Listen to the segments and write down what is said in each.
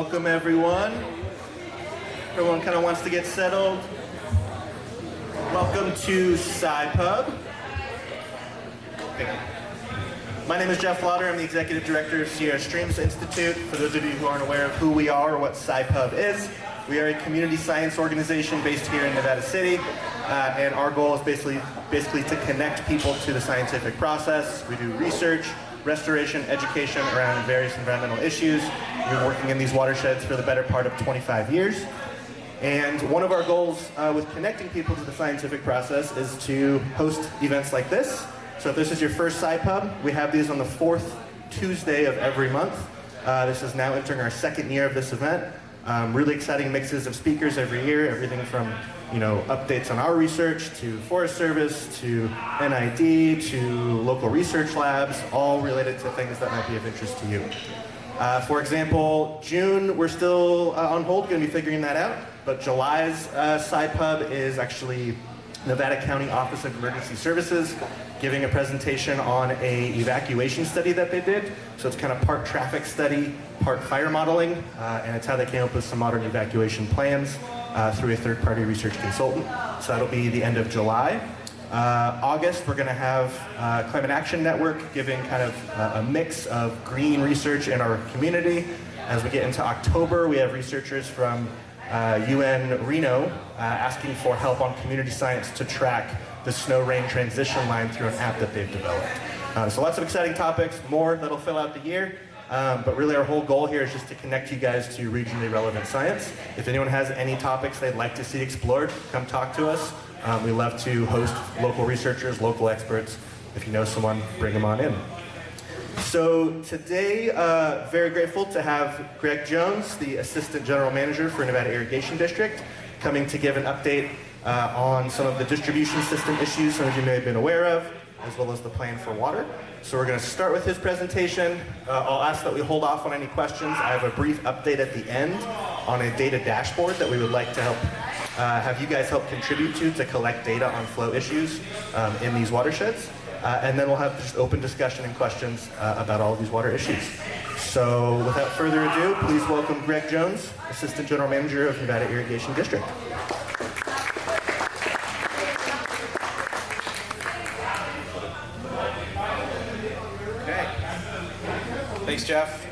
Welcome everyone. Everyone kind of wants to get settled. Welcome to SciPub. My name is Jeff Lauder. I'm the Executive Director of Sierra Streams Institute. For those of you who aren't aware of who we are or what SciPub is, we are a community science organization based here in Nevada City. And our goal is basically to connect people to the scientific process. We do research, restoration, education around various environmental issues. We've been working in these watersheds for the better part of 25 years. And one of our goals with connecting people to the scientific process is to host events like this. So if this is your first SciPub, we have these on the fourth Tuesday of every month. This is now entering our second year of this event. Really exciting mixes of speakers every year, everything from updates on our research, to Forest Service, to NID, to local research labs, all related to things that might be of interest to you. For example, June, we're still on hold, going to be figuring that out, but July's SciPub is actually Nevada County Office of Emergency Services giving a presentation on a evacuation study that they did. So it's kind of part traffic study, part fire modeling, and it's how they came up with some modern evacuation plans through a third-party research consultant. So that'll be the end of July. August, we're going to have Climate Action Network giving kind of a mix of green research in our community. As we get into October, we have researchers from UN Reno asking for help on community science to track the snow-rain transition line through an app that they've developed. So lots of exciting topics, more that'll fill out the year. But really our whole goal here is just to connect you guys to regionally relevant science. If anyone has any topics they'd like to see explored, come talk to us. We love to host local researchers, local experts. If you know someone, bring them on in. So today, very grateful to have Greg Jones, the Assistant General Manager for Nevada Irrigation District, coming to give an update on some of the distribution system issues some of you may have been aware of, as well as the plan for water. So we're going to start with his presentation. I'll ask that we hold off on any questions. I have a brief update at the end on a data dashboard that we would like to help have you guys help contribute to collect data on flow issues in these watersheds. And then we'll have just open discussion and questions about all of these water issues. So without further ado, please welcome Greg Jones, Assistant General Manager of Nevada Irrigation District. Thanks, Jeff.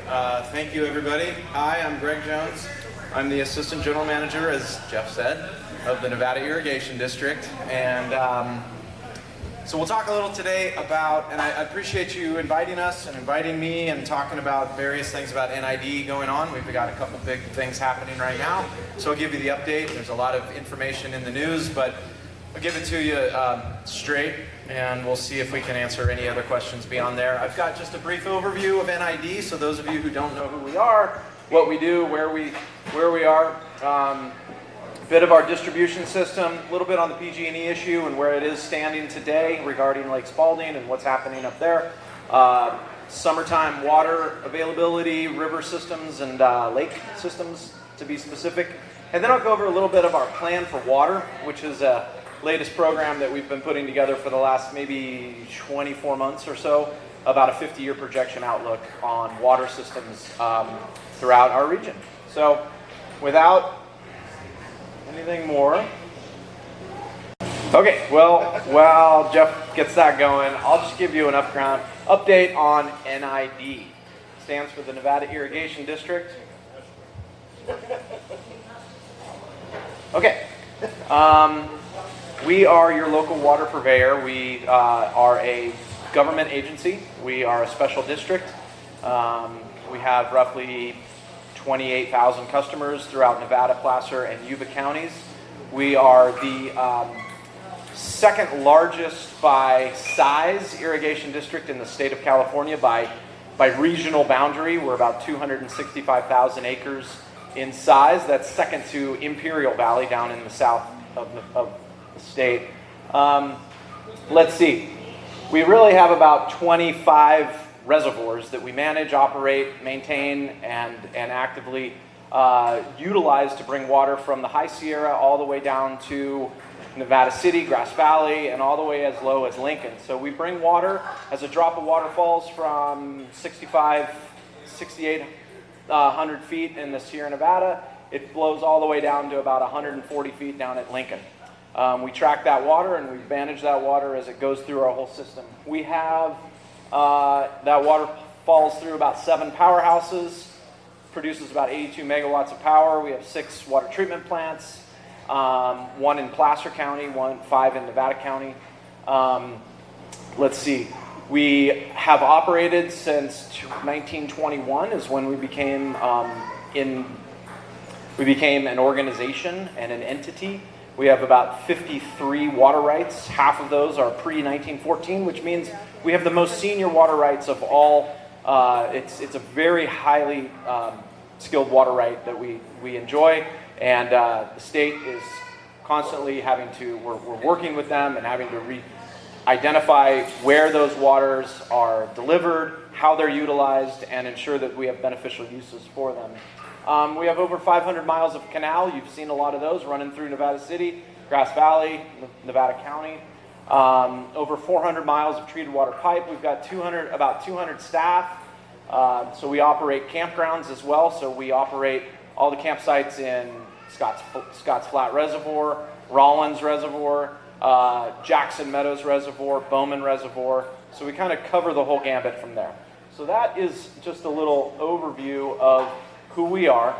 Thank you, everybody. Hi, I'm Greg Jones. I'm the Assistant General Manager, as Jeff said, of the Nevada Irrigation District. And so we'll talk a little today about, and I appreciate you inviting us and inviting me and talking about various things about NID going on. We've got a couple big things happening right now. So I'll give you the update. There's a lot of information in the news, but I'll give it to you straight, and we'll see if we can answer any other questions beyond there. I've got just a brief overview of NID, so those of you who don't know who we are, what we do, where we are, a bit of our distribution system, a little bit on the PG&E issue and where it is standing today regarding Lake Spalding and what's happening up there. Summertime water availability, river systems, and lake systems, to be specific. And then I'll go over a little bit of our plan for water, which is a latest program that we've been putting together for the last maybe 24 months or so, about a 50-year projection outlook on water systems throughout our region. So without anything more, okay, well, while Jeff gets that going, I'll just give you an update on NID. Stands for the Nevada Irrigation District. Okay. We are your local water purveyor. We are a government agency. We are a special district. We have roughly 28,000 customers throughout Nevada, Placer, and Yuba counties. We are the second largest by size irrigation district in the state of California by regional boundary. We're about 265,000 acres in size. That's second to Imperial Valley down in the south of the state. Let's see. We really have about 25 reservoirs that we manage, operate, maintain, and actively utilize to bring water from the High Sierra all the way down to Nevada City, Grass Valley, and all the way as low as Lincoln. So we bring water as a drop of water falls from 68 100 feet in the Sierra Nevada. It flows all the way down to about 140 feet down at Lincoln. We track that water and we manage that water as it goes through our whole system. We have, that water falls through about 7 powerhouses, produces about 82 megawatts of power. We have 6 water treatment plants, 1 in Placer County, 5 in Nevada County. Let's see. We have operated since 1921 is when we became an organization and an entity. We have about 53 water rights. Half of those are pre-1914, which means we have the most senior water rights of all. It's a very highly skilled water right that we enjoy, and the state is constantly we're working with them and having to identify where those waters are delivered, how they're utilized, and ensure that we have beneficial uses for them. We have over 500 miles of canal. You've seen a lot of those running through Nevada City, Grass Valley, Nevada County. Over 400 miles of treated water pipe. We've got about 200 staff. So we operate campgrounds as well. So we operate all the campsites in Scotts Flat Reservoir, Rollins Reservoir, Jackson Meadows Reservoir, Bowman Reservoir. So we kind of cover the whole gambit from there. So that is just a little overview of who we are.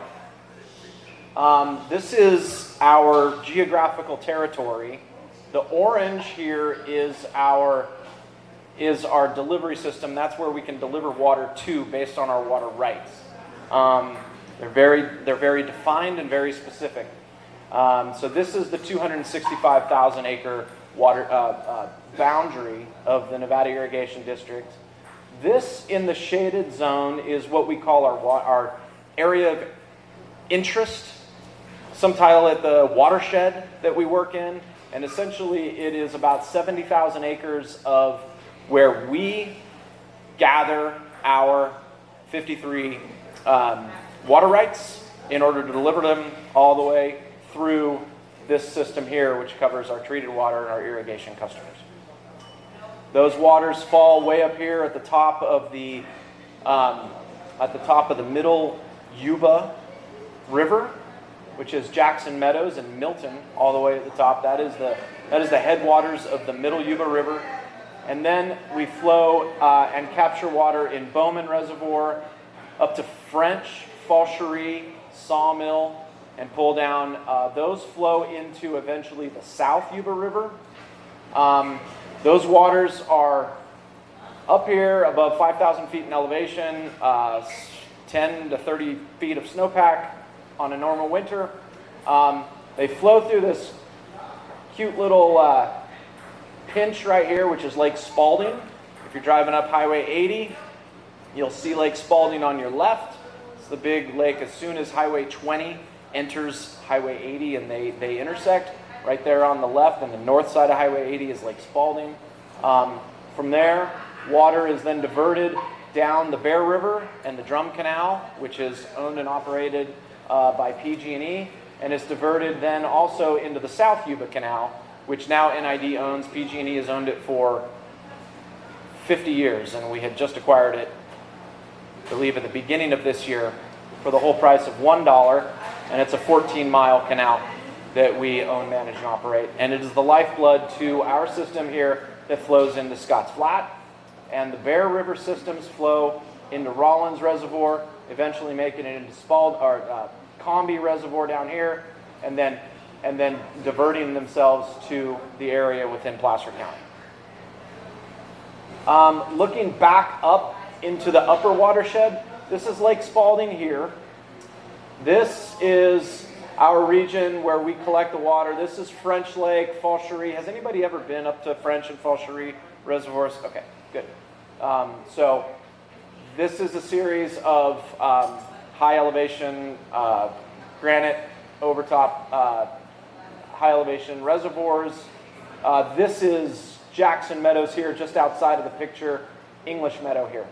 This is our geographical territory. The orange here is our delivery system. That's where we can deliver water to based on our water rights. They're very defined and very specific. So this is the 265,000 acre water boundary of the Nevada Irrigation District. This in the shaded zone is what we call our area of interest. Some title it the watershed that we work in, and essentially it is about 70,000 acres of where we gather our 53 water rights in order to deliver them all the way through this system here, which covers our treated water and our irrigation customers. Those waters fall way up here at the top of the middle Yuba River, which is Jackson Meadows and Milton, all the way at the top. That is the headwaters of the middle Yuba River. And then we flow and capture water in Bowman Reservoir up to French, Falcherie, Sawmill, and pull down. Those flow into eventually the South Yuba River. Those waters are up here above 5,000 feet in elevation, 10 to 30 feet of snowpack on a normal winter. They flow through this cute little pinch right here, which is Lake Spalding. If you're driving up Highway 80, you'll see Lake Spalding on your left. It's the big lake as soon as Highway 20 enters Highway 80 and they intersect. Right there on the left and the north side of Highway 80 is Lake Spalding. From there, water is then diverted down the Bear River and the Drum Canal, which is owned and operated by PG&E, and is diverted then also into the South Yuba Canal, which now NID owns. PG&E has owned it for 50 years, and we had just acquired it, I believe, at the beginning of this year for the whole price of $1, and it's a 14-mile canal that we own, manage, and operate. And it is the lifeblood to our system here that flows into Scotts Flat. And the Bear River systems flow into Rollins Reservoir, eventually making it into Combi Reservoir down here, and then diverting themselves to the area within Placer County. Looking back up into the upper watershed, this is Lake Spalding here. This is our region where we collect the water. This is French Lake, Falcherie. Has anybody ever been up to French and Falcherie reservoirs? Okay, good. So this is a series of high elevation granite overtop high elevation reservoirs. This is Jackson Meadows here, just outside of the picture, English Meadow here.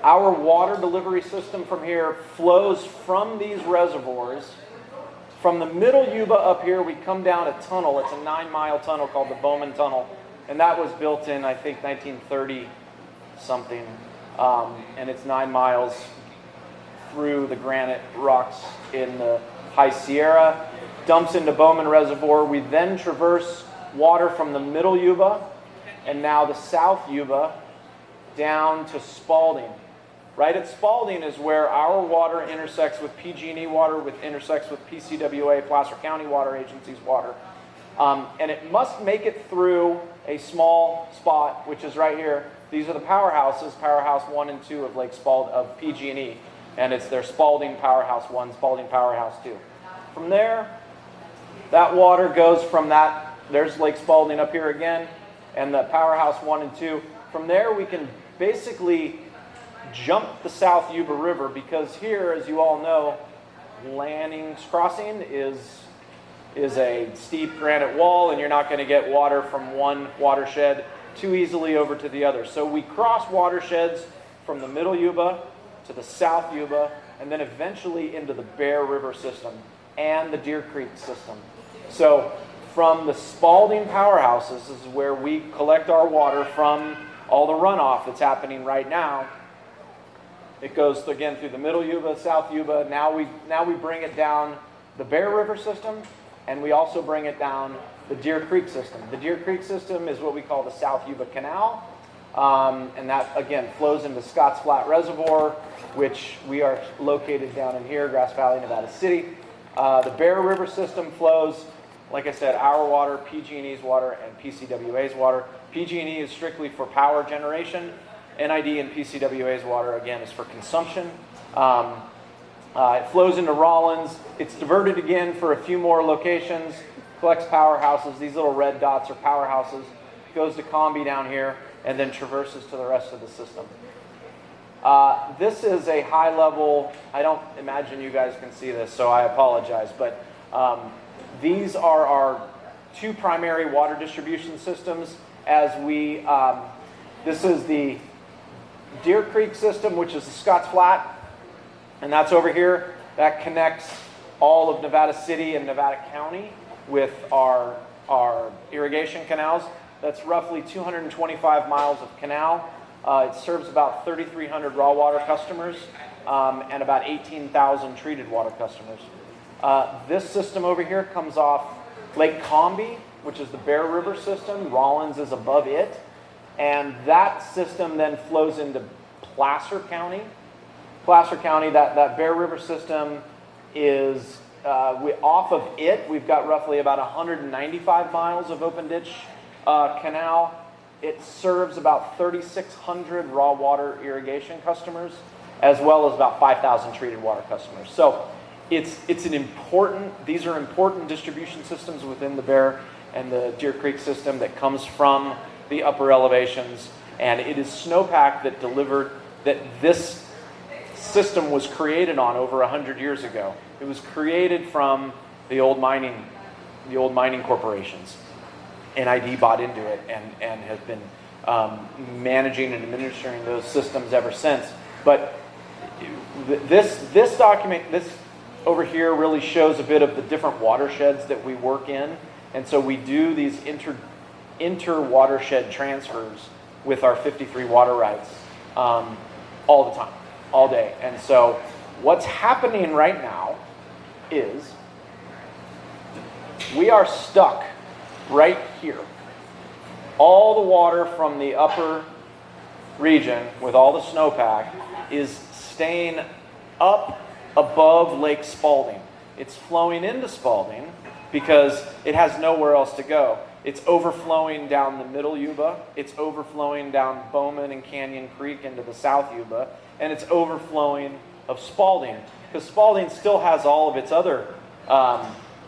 Our water delivery system from here flows from these reservoirs. From the middle Yuba up here, we come down a tunnel. It's a 9-mile tunnel called the Bowman Tunnel. And that was built in, I think, 1930 something. And it's 9 miles through the granite rocks in the High Sierra, dumps into Bowman Reservoir. We then traverse water from the Middle Yuba and now the South Yuba down to Spalding. Right at Spalding is where our water intersects with PG&E water, intersects with PCWA, Placer County Water Agency's water. And it must make it through a small spot, which is right here. These are the powerhouses, Powerhouse 1 and 2 of Lake Spalding, of PG&E. And it's their Spalding Powerhouse 1, Spalding Powerhouse 2. From there, that water goes from that, there's Lake Spalding up here again, and the Powerhouse 1 and 2. From there, we can basically jump the South Yuba River, because here, as you all know, Lanning's Crossing is a steep granite wall, and you're not going to get water from one watershed too easily over to the other. So we cross watersheds from the Middle Yuba to the South Yuba, and then eventually into the Bear River system and the Deer Creek system. So from the Spalding powerhouses is where we collect our water from all the runoff that's happening right now. It goes again through the Middle Yuba, South Yuba. Now we bring it down the Bear River system, and we also bring it down the Deer Creek system. The Deer Creek system is what we call the South Yuba Canal, and that again flows into Scotts Flat Reservoir, which we are located down in here, Grass Valley, Nevada City. The Bear River system flows, like I said, our water, PG&E's water, and PCWA's water. PG&E is strictly for power generation. NID and PCWA's water, again, is for consumption. It flows into Rollins. It's diverted again for a few more locations, collects powerhouses. These little red dots are powerhouses. Goes to Combi down here, and then traverses to the rest of the system. This is a high level, I don't imagine you guys can see this, so I apologize, but these are our two primary water distribution systems as we, this is the Deer Creek system, which is the Scotts Flat, and that's over here. That connects all of Nevada City and Nevada County with our irrigation canals. That's roughly 225 miles of canal. It serves about 3,300 raw water customers and about 18,000 treated water customers. This system over here comes off Lake Combi, which is the Bear River system. Rollins is above it. And that system then flows into Placer County. Placer County, that Bear River system is, off of it, we've got roughly about 195 miles of open ditch canal. It serves about 3,600 raw water irrigation customers, as well as about 5,000 treated water customers. So these are important distribution systems within the Bear and the Deer Creek system that comes from the upper elevations, and it is snowpack that this system was created on over 100 years ago. It was created from the old mining corporations. NID bought into it and has been managing and administering those systems ever since. But this document, this over here, really shows a bit of the different watersheds that we work in, and so we do these inter-watershed transfers with our 53 water rights all the time, all day. And so what's happening right now is we are stuck right here. All the water from the upper region with all the snowpack is staying up above Lake Spalding. It's flowing into Spalding because it has nowhere else to go. It's overflowing down the Middle Yuba. It's overflowing down Bowman and Canyon Creek into the South Yuba. And it's overflowing of Spalding, because Spalding still has all of its other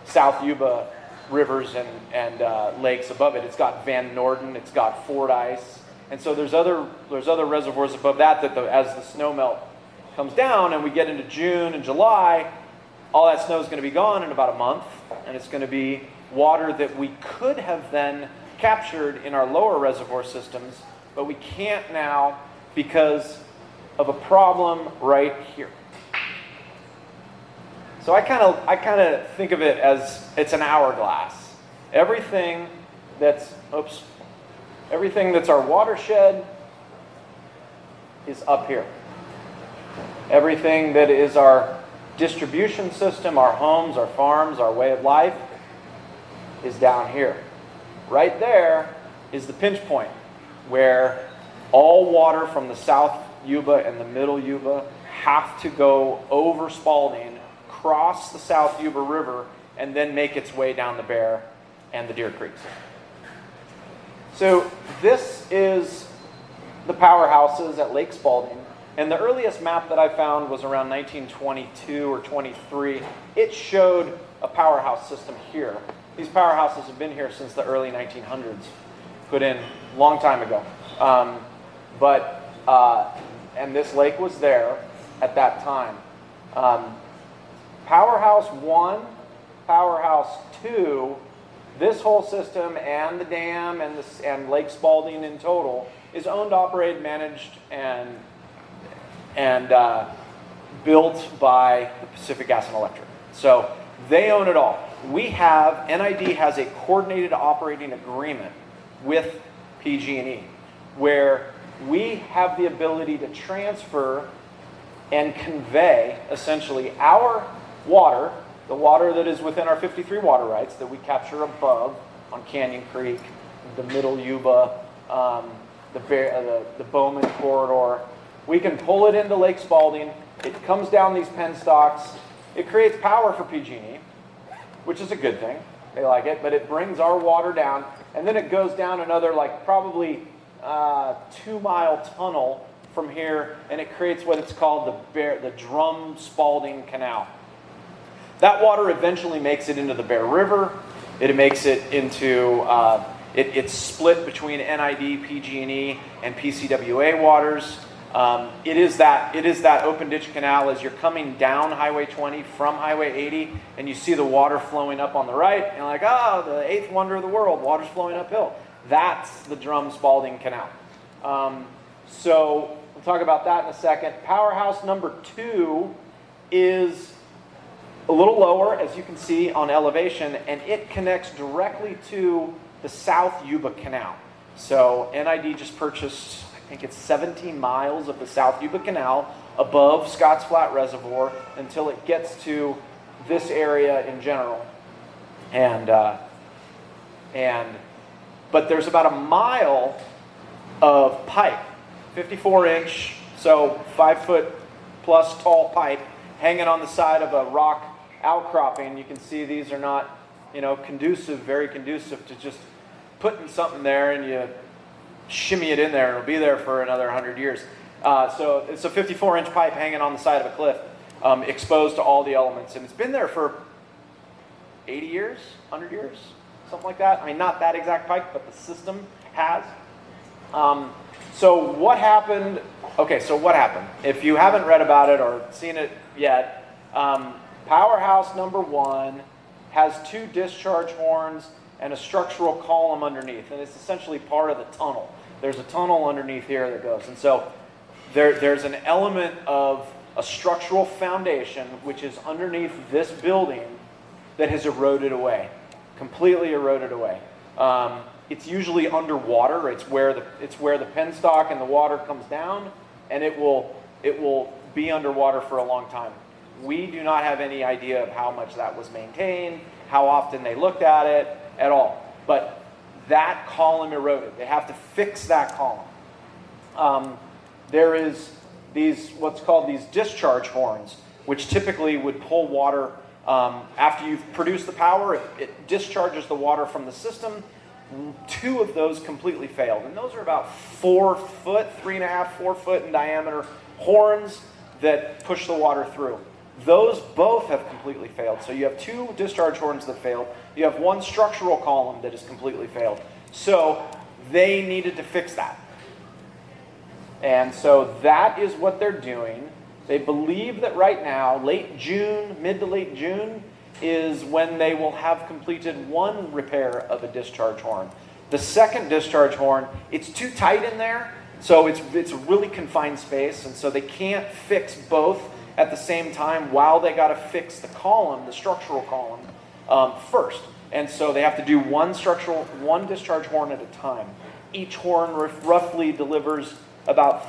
South Yuba rivers and lakes above it. It's got Van Norden, it's got Fordyce, and so there's other reservoirs above that as the snow melt comes down and we get into June and July, all that snow is going to be gone in about a month, and it's going to be water that we could have then captured in our lower reservoir systems, but we can't now because of a problem right here. So I kind of think of it as it's an hourglass. Everything that's our watershed is up here. Everything that is our distribution system, our homes, our farms, our way of life, is down here. Right there is the pinch point where all water from the South Yuba and the Middle Yuba have to go over Spalding, cross the South Yuba River, and then make its way down the Bear and the Deer Creeks. So this is the powerhouses at Lake Spalding. And the earliest map that I found was around 1922 or 23. It showed a powerhouse system here. These powerhouses have been here since the early 1900s, put in a long time ago. And this lake was there at that time. Powerhouse 1, Powerhouse 2, this whole system and the dam and Lake Spalding in total is owned, operated, managed, and built by the Pacific Gas and Electric. So they own it all. NID has a coordinated operating agreement with PG&E where we have the ability to transfer and convey essentially our water, the water that is within our 53 water rights that we capture above on Canyon Creek, the Middle Yuba, the Bowman Corridor. We can pull it into Lake Spalding. It comes down these penstocks. It creates power for PG&E, which is a good thing. They like it, but it brings our water down, and then it goes down another probably 2-mile tunnel from here, and it creates what it's called the Drum Spalding Canal. That water eventually makes it into the Bear River. It makes it into it's split between NID, PG&E, and PCWA waters. It is that open ditch canal as you're coming down Highway 20 from Highway 80, and you see the water flowing up on the right, and you're like, the eighth wonder of the world, water's flowing uphill. That's the Drum Spalding Canal. So we'll talk about that in a second. Powerhouse number 2 is a little lower, as you can see on elevation, and it connects directly to the South Yuba Canal. So NID just purchased, I think it's 17 miles of the South Yuba Canal above Scotts Flat Reservoir until it gets to this area in general. But there's about a mile of pipe, 54-inch, so 5-foot plus tall pipe hanging on the side of a rock outcropping. You can see these are not, very conducive to just putting something there and you shimmy it in there and it'll be there for another 100 years. So it's a 54-inch pipe hanging on the side of a cliff, exposed to all the elements. And it's been there for 80 years, 100 years, something like that. I mean, not that exact pipe, but the system has. So what happened? Okay, so what happened? If you haven't read about it or seen it yet, Powerhouse number 1 has 2 discharge horns and a structural column underneath, and it's essentially part of the tunnel. There's a tunnel underneath here that goes, and so there's an element of a structural foundation which is underneath this building that has eroded away, completely eroded away. It's usually underwater. It's where the penstock and the water comes down, and it will be underwater for a long time. We do not have any idea of how much that was maintained, how often they looked at it at all. But that column eroded. They have to fix that column. There is what's called these discharge horns, which typically would pull water after you've produced the power. It discharges the water from the system. 2 of those completely failed, and those are about 4 foot, 3.5, 4 foot in diameter horns that push the water through. Those both have completely failed. So you have 2 discharge horns that failed. You have 1 structural column that has completely failed. So they needed to fix that. And so that is what they're doing. They believe that right now, late June, mid to late June, is when they will have completed 1 repair of a discharge horn. The second discharge horn, it's too tight in there, so it's a really confined space, and so they can't fix both at the same time while they got to fix the column, the structural column, first. And so they have to do 1 discharge horn at a time. Each horn roughly delivers about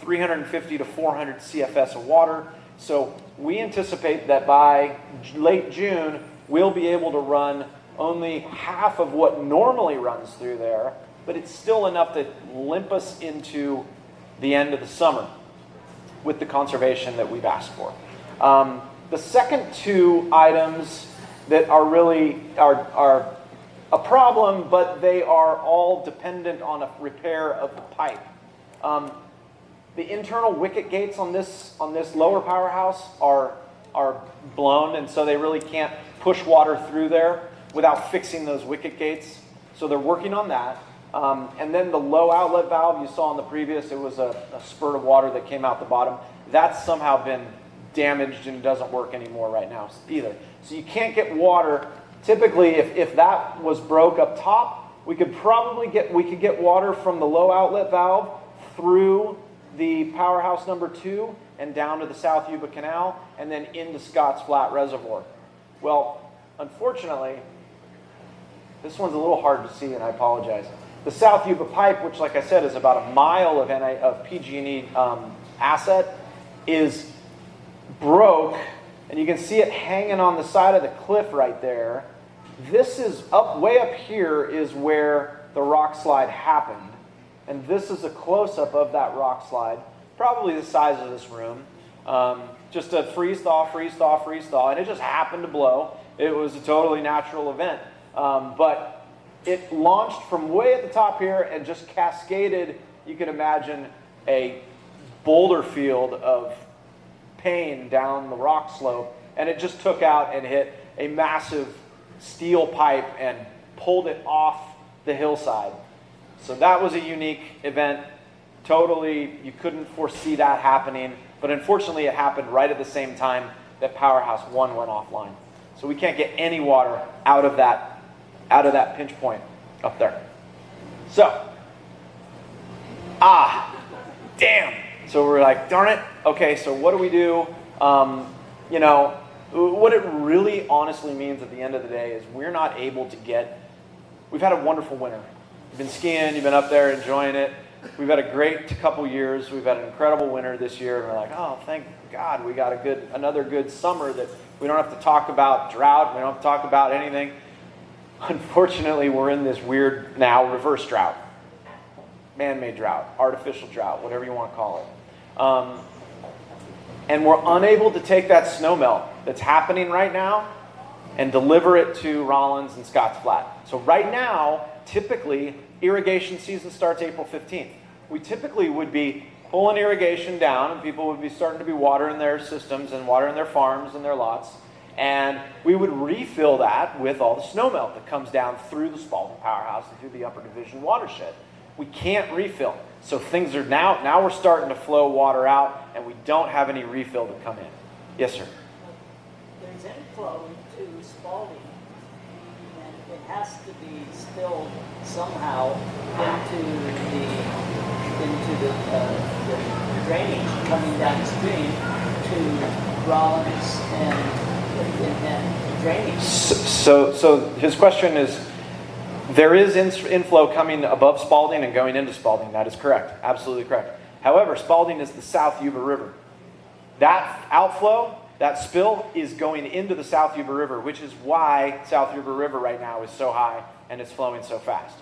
350 to 400 CFS of water. So we anticipate that by late June, we'll be able to run only half of what normally runs through there, but it's still enough to limp us into the end of the summer with the conservation that we've asked for. The second two items that are really are a problem, but they are all dependent on a repair of the pipe. The internal wicket gates on this lower powerhouse are blown, and so they really can't push water through there without fixing those wicket gates. So they're working on that. And then the low outlet valve you saw in the previous, it was a spurt of water that came out the bottom. That's somehow been damaged and doesn't work anymore right now either. So you can't get water. Typically, if that was broke up top, we could get water from the low outlet valve through the powerhouse number 2 and down to the South Yuba Canal and then into Scotts Flat Reservoir. Well, unfortunately, this one's a little hard to see, and I apologize. The South Yuba pipe, which, like I said, is about a mile of PG&E asset, is broke, and you can see it hanging on the side of the cliff right there. This is way up here is where the rock slide happened, and this is a close-up of that rock slide, probably the size of this room. Just a freeze-thaw, freeze-thaw, freeze-thaw, and it just happened to blow. It was a totally natural event, but it launched from way at the top here and just cascaded, you can imagine, a boulder field of pain down the rock slope, and it just took out and hit a massive steel pipe and pulled it off the hillside. So that was a unique event. Totally, you couldn't foresee that happening, but unfortunately it happened right at the same time that Powerhouse 1 went offline. So we can't get any water out of that pinch point up there. So, damn. So we're like, darn it. Okay, so what do we do? What it really honestly means at the end of the day is we're not able to we've had a wonderful winter. You've been skiing, you've been up there enjoying it. We've had a great couple years. We've had an incredible winter this year. And we're like, oh, thank God we got another good summer that we don't have to talk about drought. We don't have to talk about anything. Unfortunately, we're in this weird now reverse drought. Man-made drought, artificial drought, whatever you want to call it. And we're unable to take that snowmelt that's happening right now and deliver it to Rollins and Scotts Flat. So right now, typically, irrigation season starts April 15th. We typically would be pulling irrigation down, and people would be starting to be watering their systems and watering their farms and their lots. And we would refill that with all the snowmelt that comes down through the Spalding Powerhouse and through the Upper Division watershed. We can't refill. So things are now we're starting to flow water out, and we don't have any refill to come in. Yes, sir? There's inflow to Spalding, and it has to be spilled somehow into the drainage coming downstream to Rollins and drainage. So his question is, there is inflow coming above Spalding and going into Spalding. That is correct. Absolutely correct. However, Spalding is the South Yuba River. That outflow, that spill, is going into the South Yuba River, which is why South Yuba River right now is so high and it's flowing so fast.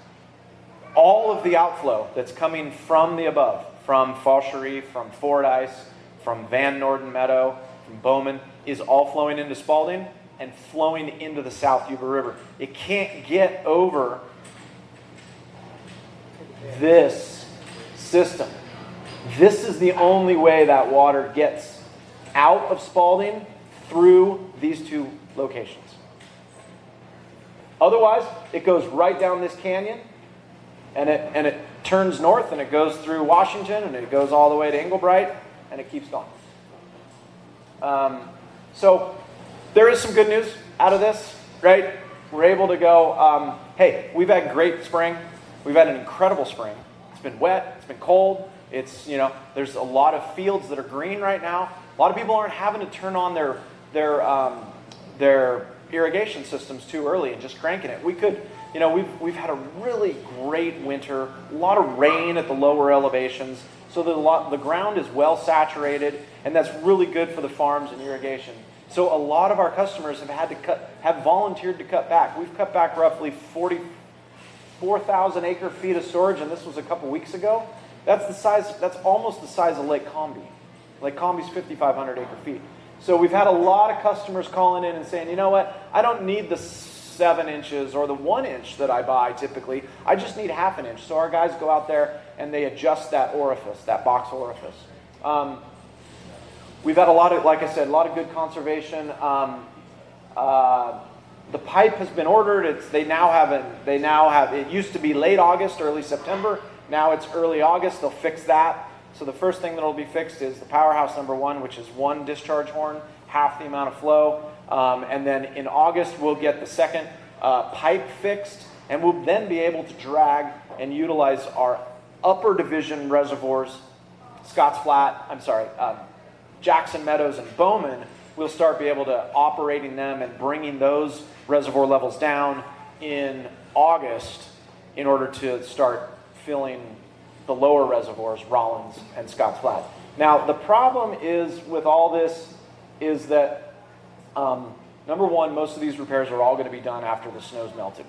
All of the outflow that's coming from the above, from Falls Sharif, from Fordyce, from Van Norden Meadow, from Bowman, is all flowing into Spalding and flowing into the South Yuba River. It can't get over this system. This is the only way that water gets out of Spalding through these two locations. Otherwise, it goes right down this canyon, and it turns north, and it goes through Washington, and it goes all the way to Englebright, and it keeps going. So there is some good news out of this, right? We're able to go, hey, we've had great spring. We've had an incredible spring. It's been wet. It's been cold. It's, there's a lot of fields that are green right now. A lot of people aren't having to turn on their irrigation systems too early and just cranking it. We could, we've had a really great winter, a lot of rain at the lower elevations. So the ground is well saturated, and that's really good for the farms and irrigation. So a lot of our customers have volunteered to cut back. We've cut back roughly 44,000 acre feet of storage, and this was a couple weeks ago. That's almost the size of Lake Combi. Lake Combi's 5,500 acre feet. So we've had a lot of customers calling in and saying, you know what, I don't need the 7 inches or the 1 inch that I buy typically. I just need half an inch. So our guys go out there and they adjust that orifice, that box orifice. We've had a lot of, like I said, a lot of good conservation. The pipe has been ordered. It used to be late August, early September. Now it's early August. They'll fix that. So the first thing that will be fixed is the powerhouse number 1, which is 1 discharge horn, half the amount of flow. And then in August, we'll get the second pipe fixed, and we'll then be able to drag and utilize our upper division reservoirs, Jackson Meadows and Bowman. We'll start be able to operating them and bringing those reservoir levels down in August in order to start filling the lower reservoirs, Rollins and Scotts Flat. Now, the problem is with all this is that, number one, most of these repairs are all going to be done after the snow's melted.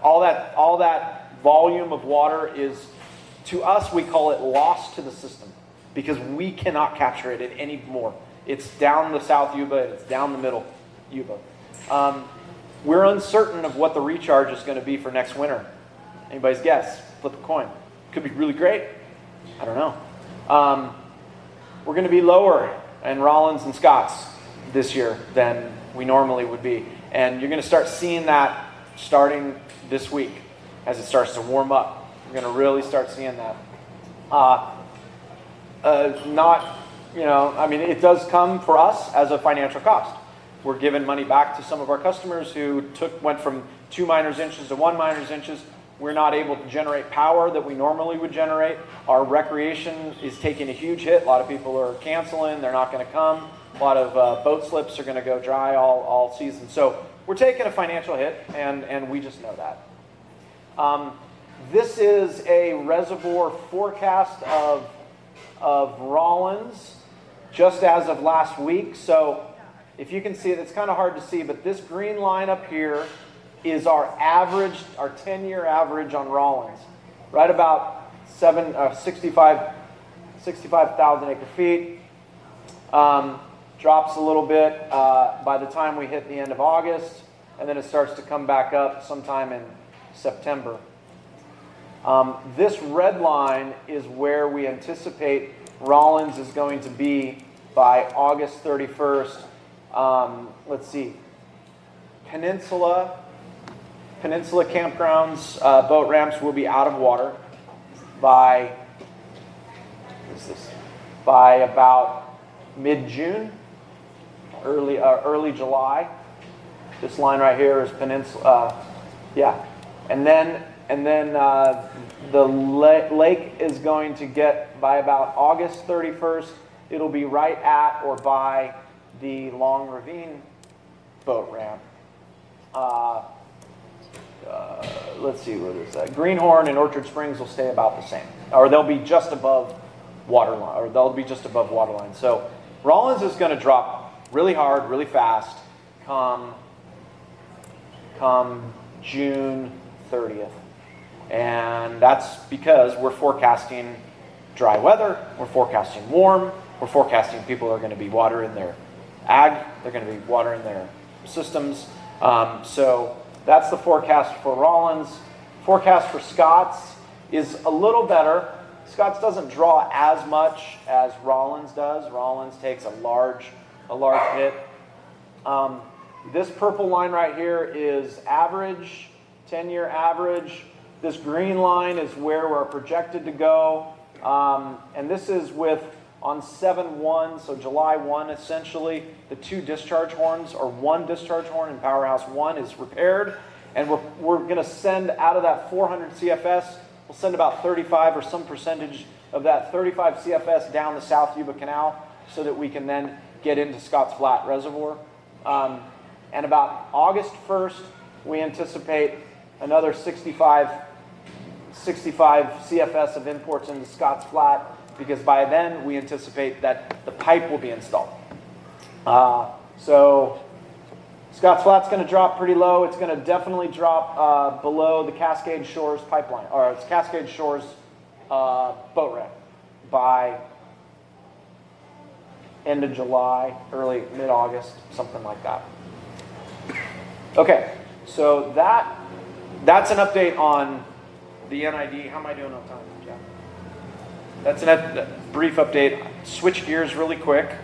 All that volume of water is, to us, we call it lost to the system because we cannot capture it anymore. It's down the South Yuba, it's down the Middle Yuba. We're uncertain of what the recharge is going to be for next winter. Anybody's guess? Flip a coin. Could be really great. I don't know. We're going to be lower in Rollins and Scotts this year than we normally would be. And you're going to start seeing that starting this week as it starts to warm up. You're going to really start seeing that. It does come for us as a financial cost. We're giving money back to some of our customers who went from 2 miners inches to 1 miners inches. We're not able to generate power that we normally would generate. Our recreation is taking a huge hit. A lot of people are canceling. They're not going to come. A lot of boat slips are going to go dry all season. So we're taking a financial hit, and we just know that. This is a reservoir forecast of Rollins just as of last week. So if you can see it, it's kind of hard to see, but this green line up here is our average, our 10-year average on Rollins. Right about 65,000 acre feet. Drops a little bit by the time we hit the end of August, and then it starts to come back up sometime in September. This red line is where we anticipate Rollins is going to be by August 31st. Let's see. Peninsula campgrounds, boat ramps will be out of water by about mid-June, early July. This line right here is Peninsula. And then the lake is going to get, by about August 31st, it'll be right at or by the Long Ravine boat ramp. Let's see where this is. Greenhorn and Orchard Springs will stay about the same, or they'll be just above waterline. So Rollins is going to drop really hard, really fast, come June 30th. And that's because we're forecasting dry weather, we're forecasting warm, we're forecasting people are going to be watering their ag, they're going to be watering their systems. So that's the forecast for Rollins. Forecast for Scotts is a little better. Scotts doesn't draw as much as Rollins does. Rollins takes a large hit. This purple line right here is average, 10-year average. This green line is where we're projected to go. And this is on 7/1, so July 1 essentially, the 2 discharge horns, or 1 discharge horn in Powerhouse 1 is repaired. And we're going to send out of that 400 CFS, we'll send about 35 or some percentage of that 35 CFS down the South Yuba Canal so that we can then get into Scotts Flat Reservoir. And about August 1st, we anticipate another 65 65 CFS of imports into Scott's Flat, because by then we anticipate that the pipe will be installed. So Scott's Flat's going to drop pretty low. It's going to definitely drop below the Cascade Shores pipeline, or it's Cascade Shores boat ramp by end of July, early mid-August, something like that. Okay, so that's an update on the NID. How am I doing on time, Jeff? That's a brief update. Switch gears really quick,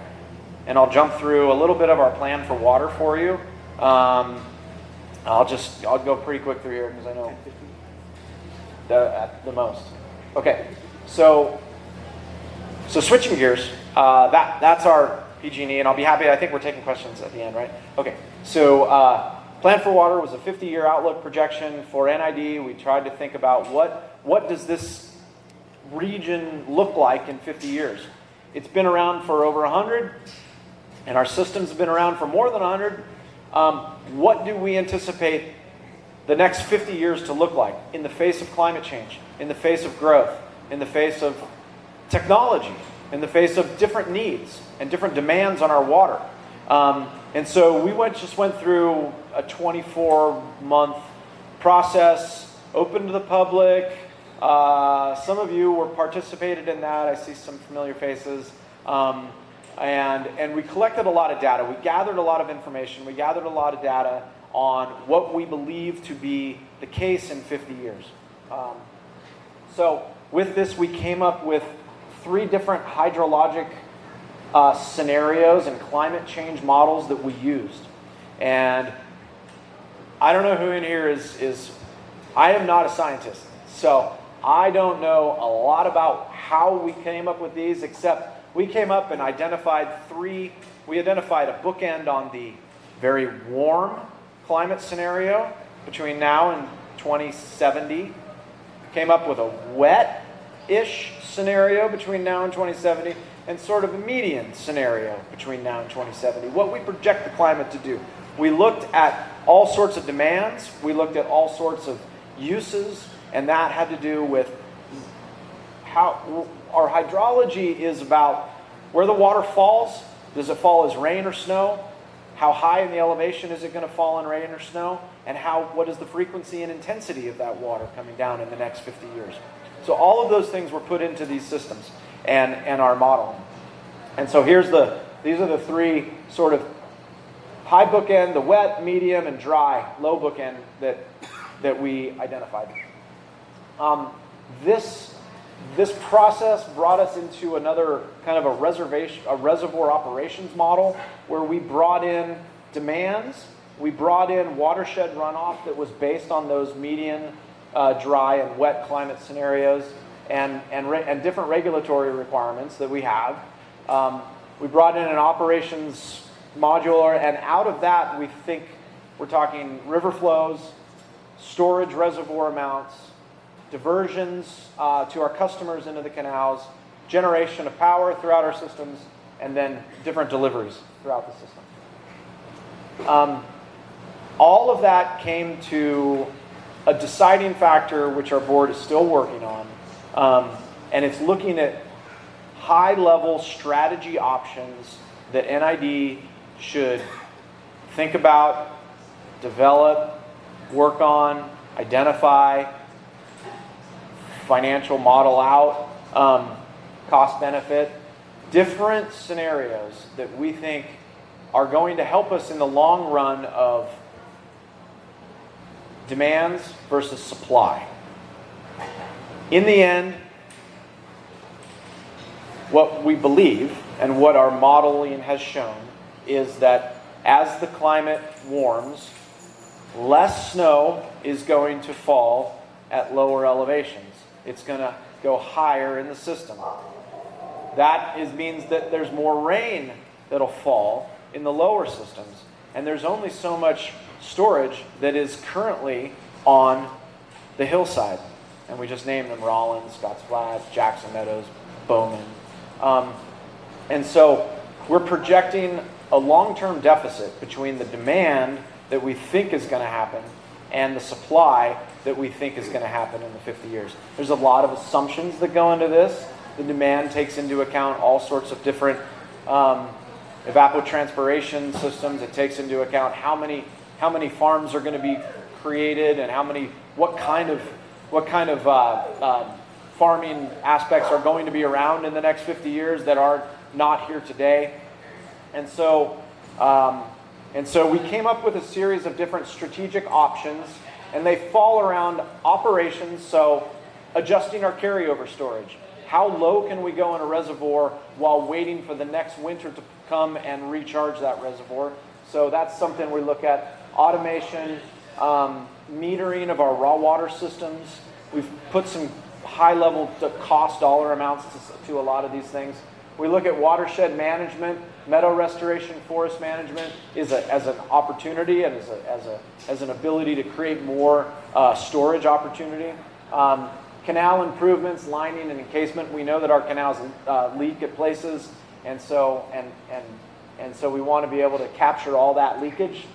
and I'll jump through a little bit of our plan for water for you. I'll go pretty quick through here because I know at the most. Okay, so switching gears. That's our PG&E, and I'll be happy. I think we're taking questions at the end, right? Okay, so Plan for Water was a 50-year outlook projection for NID. We tried to think about what does this region look like in 50 years. It's been around for over 100, and our systems have been around for more than 100. What do we anticipate the next 50 years to look like in the face of climate change, in the face of growth, in the face of technology, in the face of different needs and different demands on our water? And so we just went through a 24-month process, open to the public. Some of you were participated in that. I see some familiar faces. And we collected a lot of data. We gathered a lot of information. We gathered a lot of data on what we believe to be the case in 50 years. So with this, we came up with 3 different hydrologic scenarios and climate change models that we used. And I don't know who in here is I am not a scientist, so I don't know a lot about how we came up with these, except we came up and identified we identified a bookend on the very warm climate scenario between now and 2070, came up with a wet-ish scenario between now and 2070, and sort of a median scenario between now and 2070, what we project the climate to do. We looked at all sorts of demands, we looked at all sorts of uses, and that had to do with how our hydrology is about where the water falls. Does it fall as rain or snow? How high in the elevation is it going to fall in rain or snow? And what is the frequency and intensity of that water coming down in the next 50 years? So all of those things were put into these systems and our modeling. And so these are the 3 sort of high bookend, the wet, medium, and dry, low bookend that we identified. This process brought us into another kind of a reservoir operations model where we brought in demands, we brought in watershed runoff that was based on those median, dry, and wet climate scenarios, and different regulatory requirements that we have. We brought in an operations modular, and out of that we think we're talking river flows, storage reservoir amounts, diversions to our customers into the canals, generation of power throughout our systems, and then different deliveries throughout the system. All of that came to a deciding factor, which our board is still working on, and it's looking at high-level strategy options that NID should think about, develop, work on, identify, financial model out, cost benefit, different scenarios that we think are going to help us in the long run of demands versus supply. In the end, what we believe and what our modeling has shown is that as the climate warms, less snow is going to fall at lower elevations. It's going to go higher in the system. That means that there's more rain that'll fall in the lower systems, and there's only so much storage that is currently on the hillside. And we just named them: Rollins, Scotts Flat, Jackson Meadows, Bowman. And so we're projecting a long-term deficit between the demand that we think is going to happen and the supply that we think is going to happen in the 50 years. There's a lot of assumptions that go into this. The demand takes into account all sorts of different evapotranspiration systems. It takes into account how many farms are going to be created and what kind of farming aspects are going to be around in the next 50 years that are not here today. And so we came up with a series of different strategic options, and they fall around operations, so adjusting our carryover storage. How low can we go in a reservoir while waiting for the next winter to come and recharge that reservoir? So that's something we look at. Automation, metering of our raw water systems. We've put some high-level cost dollar amounts to a lot of these things. We look at watershed management, meadow restoration, forest management as an opportunity and as an ability to create more storage opportunity. Canal improvements, lining and encasement. We know that our canals leak at places, and so we want to be able to capture all that leakage.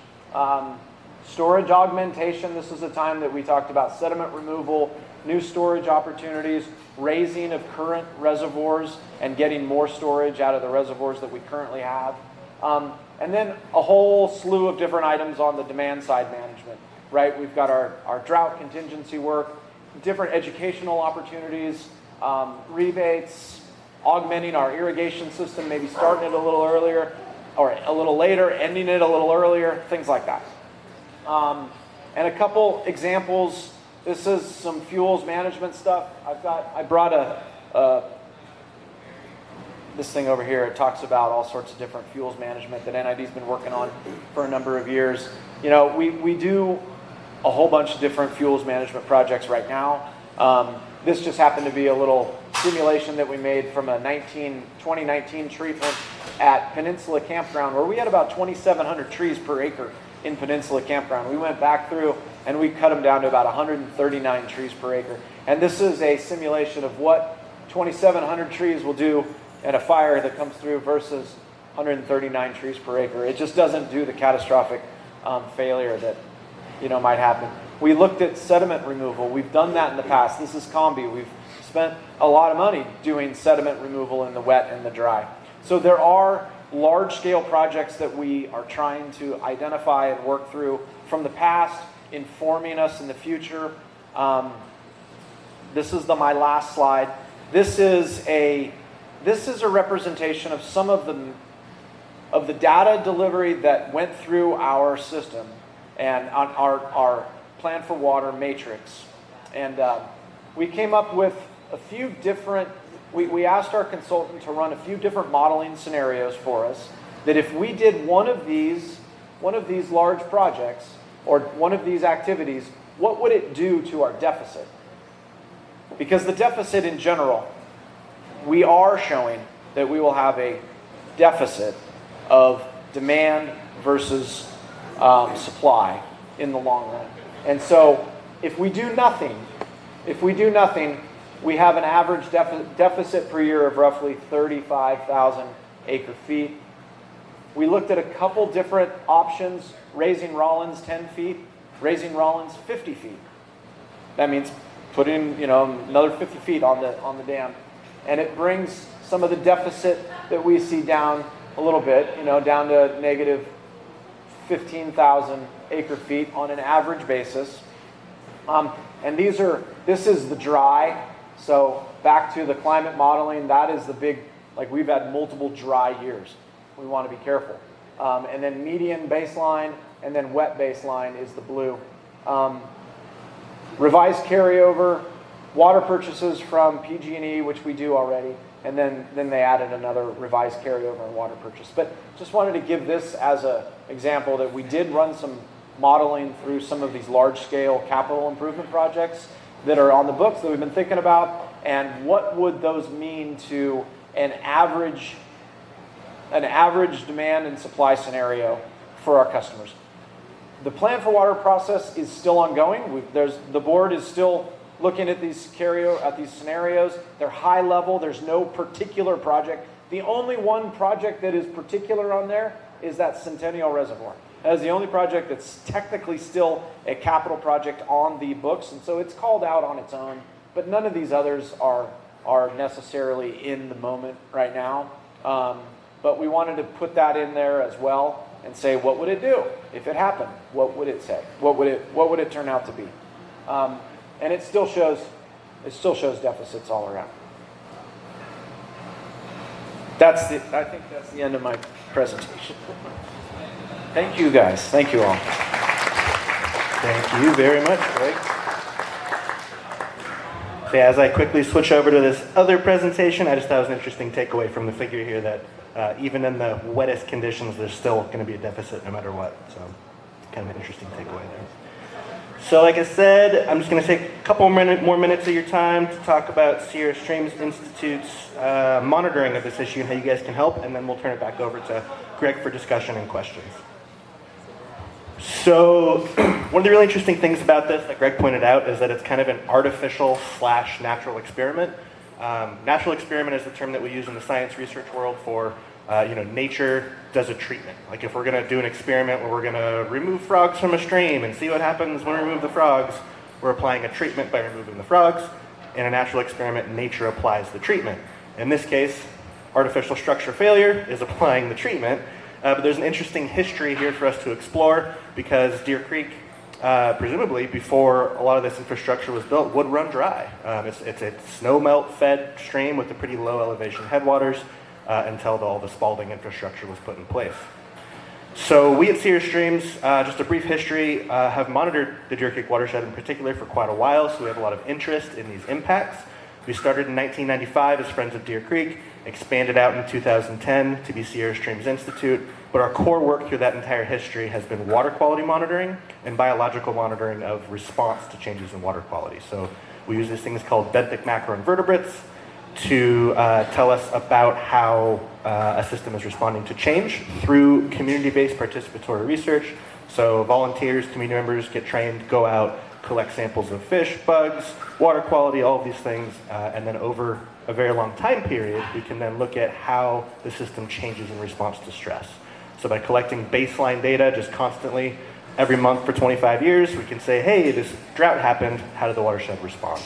Storage augmentation. This is a time that we talked about sediment removal, new storage opportunities, raising of current reservoirs, and getting more storage out of the reservoirs that we currently have. And then a whole slew of different items on the demand side management, right? We've got our drought contingency work, different educational opportunities, rebates, augmenting our irrigation system, maybe starting it a little earlier or a little later, ending it a little earlier, things like that. And a couple examples. This is some fuels management stuff. I brought this thing over here. It talks about all sorts of different fuels management that NID's been working on for a number of years. You know, we do a whole bunch of different fuels management projects right now. This just happened to be a little simulation that we made from a 2019 treatment at Peninsula Campground, where we had about 2,700 trees per acre in Peninsula Campground. We went back through and we cut them down to about 139 trees per acre. And this is a simulation of what 2,700 trees will do in a fire that comes through versus 139 trees per acre. It just doesn't do the catastrophic failure that might happen. We looked at sediment removal. We've done that in the past. This is Combi. We've spent a lot of money doing sediment removal in the wet and the dry. So there are large-scale projects that we are trying to identify and work through from the past, informing us in the future. This is my last slide. This is a representation of some of the data delivery that went through our system and on our plan for water matrix. And we came up with a few different. We asked our consultant to run a few different modeling scenarios for us, that if we did one of these large projects or one of these activities, what would it do to our deficit? Because the deficit in general, we are showing that we will have a deficit of demand versus supply in the long run. And so if we do nothing, we have an average deficit per year of roughly 35,000 acre feet. We looked at a couple different options, raising Rollins 10 feet, raising Rollins 50 feet. That means putting another 50 feet on the dam. And it brings some of the deficit that we see down a little bit, down to negative 15,000 acre feet on an average basis. And this is the dry. So back to the climate modeling, that is the big, we've had multiple dry years. We want to be careful. And then median baseline and then wet baseline is the blue. Revised carryover, water purchases from PG&E, which we do already, and then they added another revised carryover and water purchase. But just wanted to give this as an example that we did run some modeling through some of these large-scale capital improvement projects that are on the books that we've been thinking about, and what would those mean to an average demand and supply scenario for our customers. The plan for water process is still ongoing. The board is still looking at these scenarios. They're high level. There's no particular project. The only one project that is particular on there is that Centennial Reservoir. That is the only project that's technically still a capital project on the books, and so it's called out on its own, but none of these others are necessarily in the moment right now. But we wanted to put that in there as well and say, what would it do if it happened? What would it say? What would it turn out to be? And it still shows deficits all around. I think that's the end of my presentation. Thank you guys. Thank you all. Thank you very much, Greg. So as I quickly switch over to this other presentation, I just thought it was an interesting takeaway from the figure here that even in the wettest conditions, there's still going to be a deficit no matter what. So kind of an interesting takeaway there. So like I said, I'm just going to take a couple more minutes of your time to talk about Sierra Streams Institute's monitoring of this issue and how you guys can help, and then we'll turn it back over to Greg for discussion and questions. So one of the really interesting things about this that Greg pointed out is that it's kind of an artificial / natural experiment. Natural experiment is the term that we use in the science research world for nature does a treatment. Like if we're going to do an experiment where we're going to remove frogs from a stream and see what happens when we remove the frogs, we're applying a treatment by removing the frogs. In a natural experiment, nature applies the treatment. In this case, artificial structure failure is applying the treatment. But there's an interesting history here for us to explore because Deer Creek, presumably before a lot of this infrastructure was built, would run dry. It's a snow melt fed stream with a pretty low elevation headwaters until all the Spalding infrastructure was put in place. So we at Sierra Streams, just a brief history, have monitored the Deer Creek watershed in particular for quite a while, so we have a lot of interest in these impacts. We started in 1995 as Friends of Deer Creek, expanded out in 2010 to be Sierra Streams Institute, but our core work through that entire history has been water quality monitoring and biological monitoring of response to changes in water quality. So we use these things called benthic macroinvertebrates to tell us about how a system is responding to change through community-based participatory research. So volunteers, community members get trained, go out, collect samples of fish, bugs, water quality, all of these things, and then over a very long time period, we can then look at how the system changes in response to stress. So by collecting baseline data just constantly, every month for 25 years, we can say, hey, this drought happened, how did the watershed respond?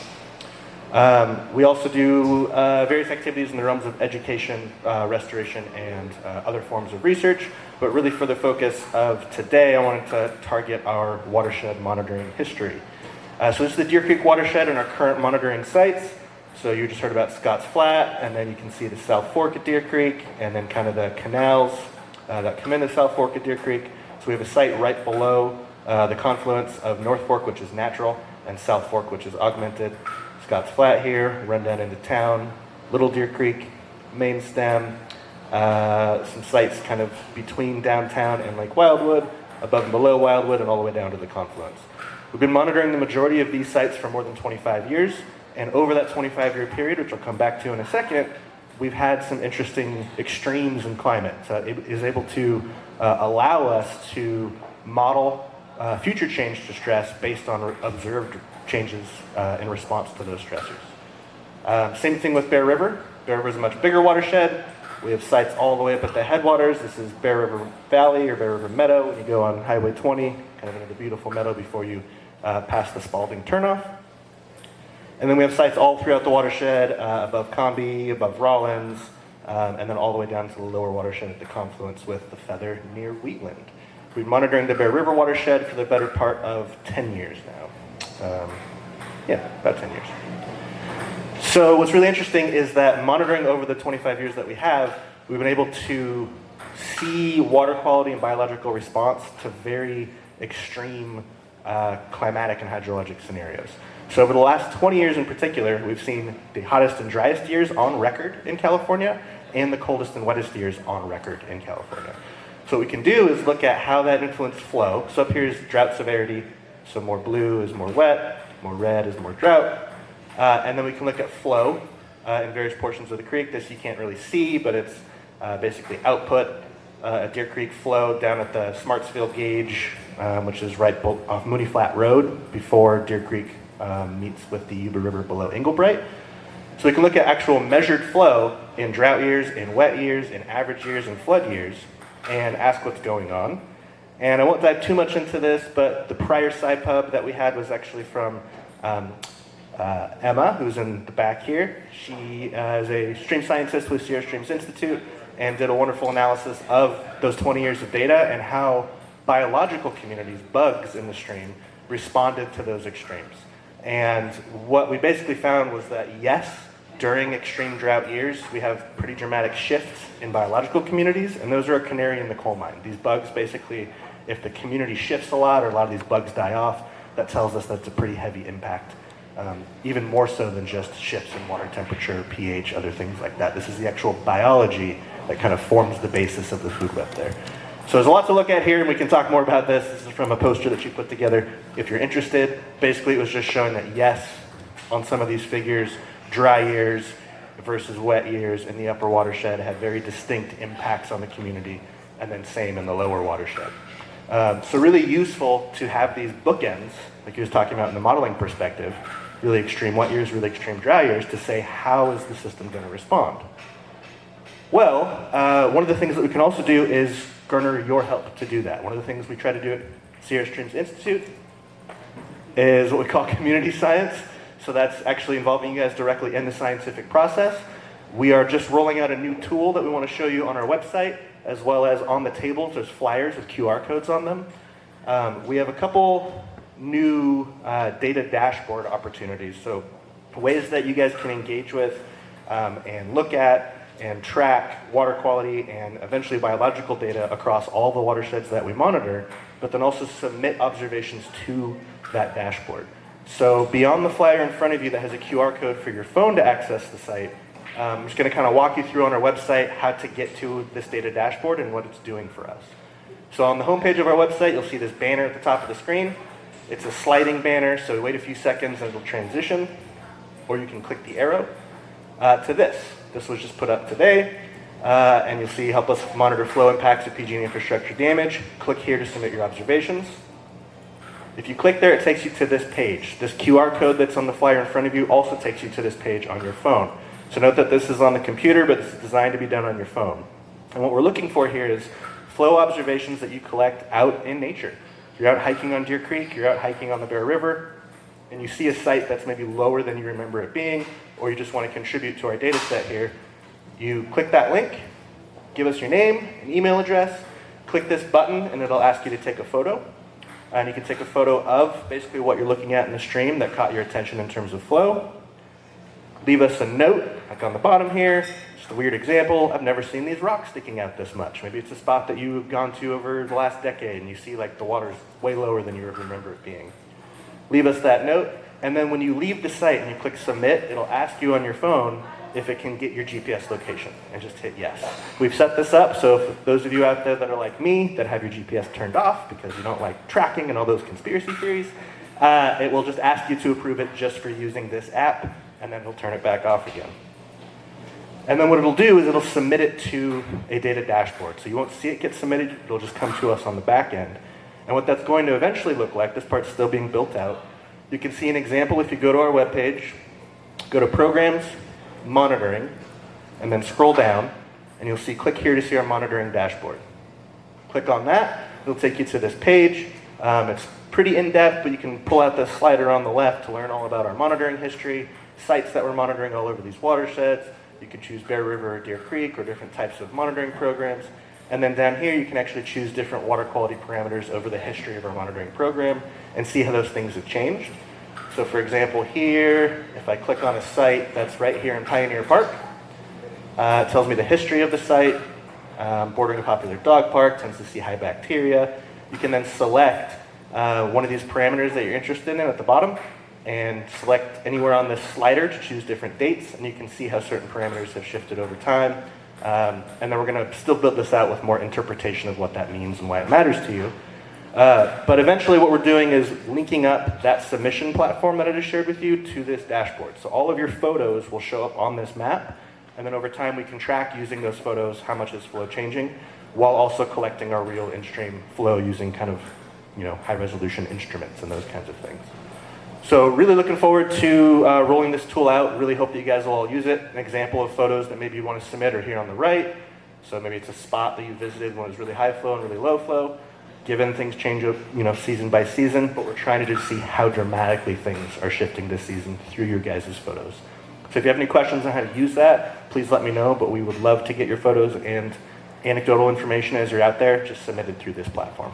We also do various activities in the realms of education, restoration, and other forms of research, but really for the focus of today, I wanted to target our watershed monitoring history. So this is the Deer Creek watershed and our current monitoring sites. So you just heard about Scotts Flat, and then you can see the South Fork at Deer Creek, and then kind of the canals that come into South Fork at Deer Creek. So we have a site right below the confluence of North Fork, which is natural, and South Fork, which is augmented. Scotts Flat here, run down into town, Little Deer Creek, main stem, some sites kind of between downtown and Lake Wildwood, above and below Wildwood, and all the way down to the confluence. We've been monitoring the majority of these sites for more than 25 years, and over that 25-year period, which I'll come back to in a second, we've had some interesting extremes in climate. So it is able to allow us to model future change to stress based on observed changes in response to those stressors. Same thing with Bear River. Bear River is a much bigger watershed. We have sites all the way up at the headwaters. This is Bear River Valley or Bear River Meadow when you go on Highway 20, kind of into the beautiful meadow before you pass the Spalding turnoff. And then we have sites all throughout the watershed, above Combi, above Rollins, and then all the way down to the lower watershed at the confluence with the Feather near Wheatland. We've been monitoring the Bear River watershed for the better part of 10 years now. About 10 years. So what's really interesting is that monitoring over the 25 years that we have, we've been able to see water quality and biological response to very extreme climatic and hydrologic scenarios. So over the last 20 years in particular, we've seen the hottest and driest years on record in California and the coldest and wettest years on record in California. So what we can do is look at how that influenced flow. So up here is drought severity. So more blue is more wet, more red is more drought. And then we can look at flow in various portions of the creek. This you can't really see, but it's basically output at Deer Creek flow down at the Smartsfield gauge, which is right off Mooney Flat Road before Deer Creek meets with the Yuba River below Englebright. So we can look at actual measured flow in drought years, in wet years, in average years, and flood years, and ask what's going on. And I won't dive too much into this, but the prior SciPub that we had was actually from Emma, who's in the back here. She is a stream scientist with Sierra Streams Institute and did a wonderful analysis of those 20 years of data and how biological communities, bugs in the stream, responded to those extremes. And what we basically found was that yes, during extreme drought years, we have pretty dramatic shifts in biological communities, and those are a canary in the coal mine. These bugs basically, if the community shifts a lot or a lot of these bugs die off, that tells us that's a pretty heavy impact, even more so than just shifts in water temperature, pH, other things like that. This is the actual biology that kind of forms the basis of the food web there. So there's a lot to look at here, and we can talk more about this. This is from a poster that she put together. If you're interested, basically it was just showing that yes, on some of these figures, dry years versus wet years in the upper watershed had very distinct impacts on the community, and then same in the lower watershed. So really useful to have these bookends, like he was talking about in the modeling perspective, really extreme wet years, really extreme dry years, to say how is the system going to respond? Well, one of the things that we can also do is garner your help to do that. One of the things we try to do at Sierra Streams Institute is what we call community science. So that's actually involving you guys directly in the scientific process. We are just rolling out a new tool that we want to show you on our website, as well as on the tables. There's flyers with QR codes on them. We have a couple new data dashboard opportunities. So ways that you guys can engage with and look at and track water quality and eventually biological data across all the watersheds that we monitor, but then also submit observations to that dashboard. So beyond the flyer in front of you that has a QR code for your phone to access the site, I'm just going to kind of walk you through on our website how to get to this data dashboard and what it's doing for us. So on the homepage of our website, you'll see this banner at the top of the screen. It's a sliding banner, so wait a few seconds and it'll transition, or you can click the arrow to this. This was just put up today, and you'll see help us monitor flow impacts of PG&E infrastructure damage. Click here to submit your observations. If you click there, it takes you to this page. This QR code that's on the flyer in front of you also takes you to this page on your phone. So note that this is on the computer, but this is designed to be done on your phone. And what we're looking for here is flow observations that you collect out in nature. You're out hiking on Deer Creek, you're out hiking on the Bear River, and you see a site that's maybe lower than you remember it being, or you just want to contribute to our data set here. You click that link, give us your name and email address, click this button, and it'll ask you to take a photo. And you can take a photo of basically what you're looking at in the stream that caught your attention in terms of flow. Leave us a note, like on the bottom here. Just a weird example. I've never seen these rocks sticking out this much. Maybe it's a spot that you've gone to over the last decade and you see like the water's way lower than you remember it being. Leave us that note, and then when you leave the site and you click submit, it'll ask you on your phone if it can get your GPS location, and just hit yes. We've set this up so if those of you out there that are like me, that have your GPS turned off because you don't like tracking and all those conspiracy theories, it will just ask you to approve it just for using this app, and then it'll turn it back off again. And then what it'll do is it'll submit it to a data dashboard. So you won't see it get submitted, it'll just come to us on the back end. And what that's going to eventually look like, this part's still being built out. You can see an example if you go to our webpage, go to Programs, Monitoring, and then scroll down, and you'll see click here to see our monitoring dashboard. Click on that, it'll take you to this page. It's pretty in-depth, but you can pull out the slider on the left to learn all about our monitoring history, sites that we're monitoring all over these watersheds. You can choose Bear River or Deer Creek or different types of monitoring programs. And then down here, you can actually choose different water quality parameters over the history of our monitoring program and see how those things have changed. So for example, here, if I click on a site that's right here in Pioneer Park, it tells me the history of the site, bordering a popular dog park, tends to see high bacteria. You can then select one of these parameters that you're interested in at the bottom and select anywhere on this slider to choose different dates, and you can see how certain parameters have shifted over time. And then we're going to still build this out with more interpretation of what that means and why it matters to you. But eventually what we're doing is linking up that submission platform that I just shared with you to this dashboard. So all of your photos will show up on this map, and then over time we can track using those photos how much is flow changing, while also collecting our real in-stream flow using kind of, high resolution instruments and those kinds of things. So really looking forward to rolling this tool out. Really hope that you guys will all use it. An example of photos that maybe you want to submit are here on the right. So maybe it's a spot that you visited when it was really high flow and really low flow. given things change, season by season, but we're trying to just see how dramatically things are shifting this season through your guys' photos. So if you have any questions on how to use that, please let me know, but we would love to get your photos and anecdotal information as you're out there, just submitted through this platform.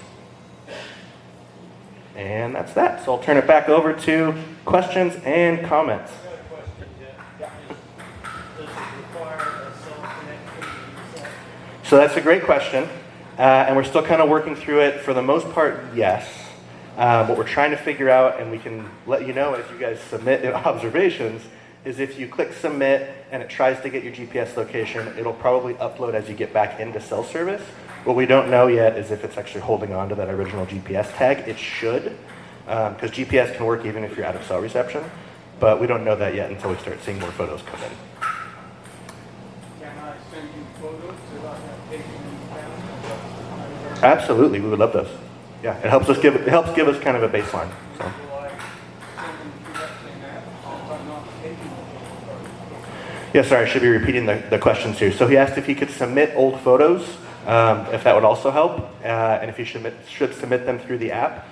And that's that. So I'll turn it back over to questions and comments. So that's a great question. And we're still kind of working through it. For the most part, yes. What we're trying to figure out, and we can let you know as you guys submit observations, is if you click submit and it tries to get your GPS location, it'll probably upload as you get back into cell service. What we don't know yet is if it's actually holding on to that original GPS tag. It should, because GPS can work even if you're out of cell reception, but we don't know that yet until we start seeing more photos come in. Can I send you photos without that taking them down? Absolutely, we would love those. Yeah, it helps give us kind of a baseline. So. Will I send them directly now if I'm not taking them? Yeah, sorry, I should be repeating the questions here. So he asked if he could submit old photos, if that would also help, and if he should submit them through the app.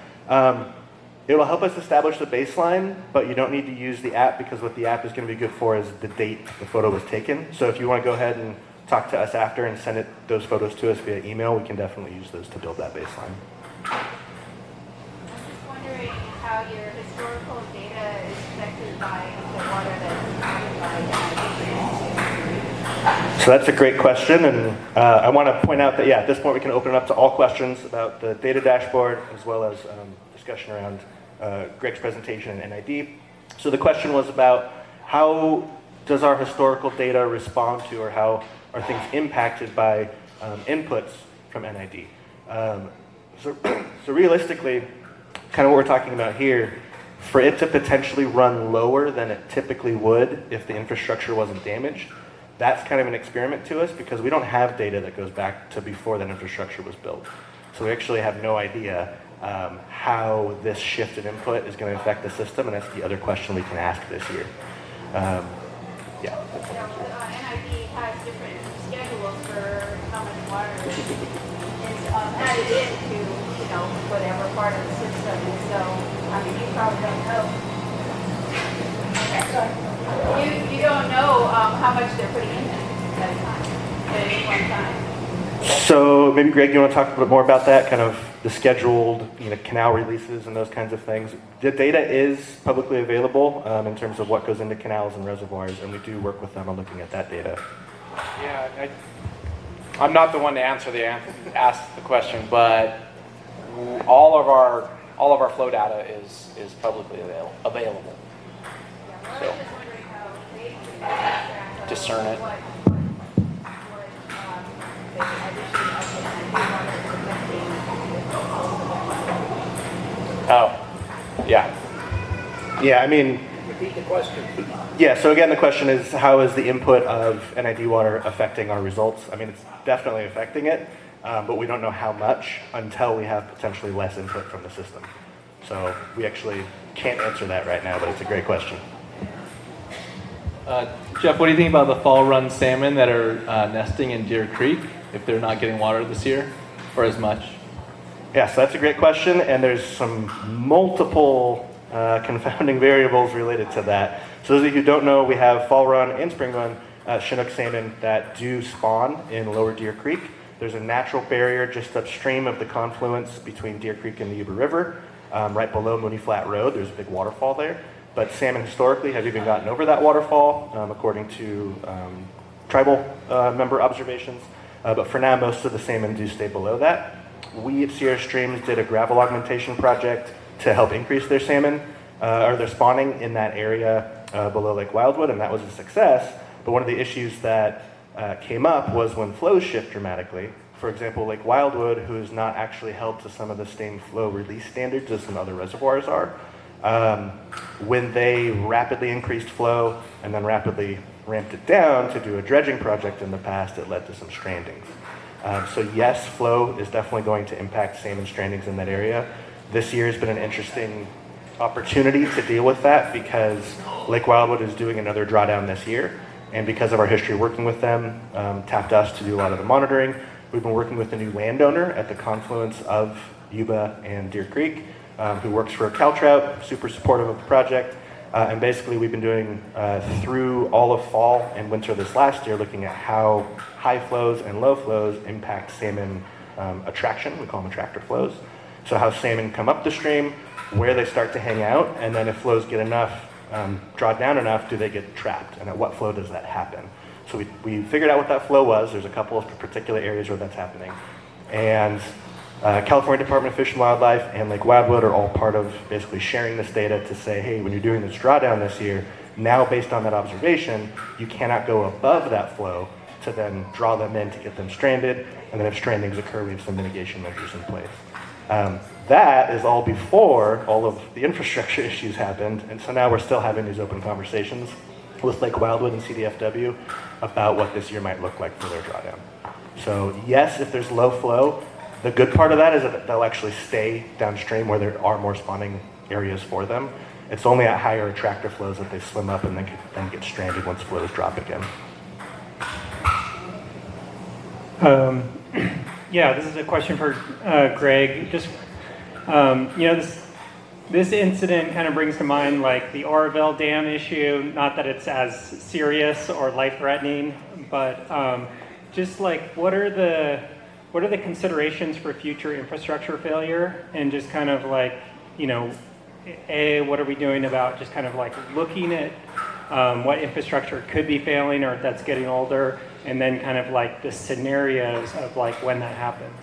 It will help us establish the baseline, but you don't need to use the app because what the app is going to be good for is the date the photo was taken. So if you want to go ahead and talk to us after and send those photos to us via email, we can definitely use those to build that baseline. I'm just wondering how your historical data is affected by the water that's provided by So that's a great question, and I want to point out that, yeah, at this point we can open it up to all questions about the data dashboard as well as discussion around Greg's presentation and NID. So the question was about how does our historical data respond to, or how are things impacted by inputs from NID? So realistically, kind of what we're talking about here, for it to potentially run lower than it typically would if the infrastructure wasn't damaged, that's kind of an experiment to us because we don't have data that goes back to before that infrastructure was built. So we actually have no idea how this shift in input is going to affect the system, and that's the other question we can ask this year. Yeah. NID has different schedules for how much water is added into, whatever part of the system. And so, you probably don't know. You don't know how much they're putting in at a time, at any one time. So maybe Greg, you want to talk a bit more about that, kind of the scheduled, canal releases and those kinds of things. The data is publicly available in terms of what goes into canals and reservoirs, and we do work with them on looking at that data. Yeah, I'm not the one to ask the question, but all of our flow data is publicly available. So discern it. Oh, yeah. Yeah, I mean, Repeat the question. yeah, so again, the question is, how is the input of NID water affecting our results? I mean, it's definitely affecting it, but we don't know how much until we have potentially less input from the system. So we actually can't answer that right now, but it's a great question. Jeff, what do you think about the fall run salmon that are nesting in Deer Creek if they're not getting water this year or as much? Yeah, so that's a great question, and there's some multiple confounding variables related to that. So those of you who don't know, we have fall run and spring run Chinook salmon that do spawn in Lower Deer Creek. There's a natural barrier just upstream of the confluence between Deer Creek and the Yuba River, right below Mooney Flat Road. There's a big waterfall there. But salmon historically have even gotten over that waterfall, according to tribal member observations. But for now, most of the salmon do stay below that. We at Sierra Streams did a gravel augmentation project to help increase their salmon, or their spawning in that area below Lake Wildwood, and that was a success. But one of the issues that came up was when flows shift dramatically. For example, Lake Wildwood, who is not actually held to some of the same flow release standards as some other reservoirs are, when they rapidly increased flow and then rapidly ramped it down to do a dredging project in the past, it led to some strandings. So yes, flow is definitely going to impact salmon strandings in that area. This year has been an interesting opportunity to deal with that because Lake Wildwood is doing another drawdown this year, and because of our history working with them, tapped us to do a lot of the monitoring. We've been working with a new landowner at the confluence of Yuba and Deer Creek, who works for Caltrout, super supportive of the project. And basically we've been doing through all of fall and winter this last year, looking at how high flows and low flows impact salmon attraction. We call them attractor flows. So how salmon come up the stream, where they start to hang out, and then if flows get enough, draw down enough, do they get trapped? And at what flow does that happen? So we figured out what that flow was. There's a couple of particular areas where that's happening. And California Department of Fish and Wildlife and Lake Wildwood are all part of basically sharing this data to say, hey, when you're doing this drawdown this year, now based on that observation, you cannot go above that flow to then draw them in to get them stranded. And then if strandings occur, we have some mitigation measures in place. That is all before all of the infrastructure issues happened. And so now we're still having these open conversations with Lake Wildwood and CDFW about what this year might look like for their drawdown. So yes, if there's low flow, the good part of that is that they'll actually stay downstream where there are more spawning areas for them. It's only at higher attractor flows that they swim up and then get stranded once flows drop again. Yeah, this is a question for Greg. Just, this incident kind of brings to mind like the Oroville Dam issue. Not that it's as serious or life-threatening, but just like what are the considerations for future infrastructure failure, and just kind of like, what are we doing about just kind of like looking at what infrastructure could be failing or that's getting older, and then kind of like the scenarios of like when that happens.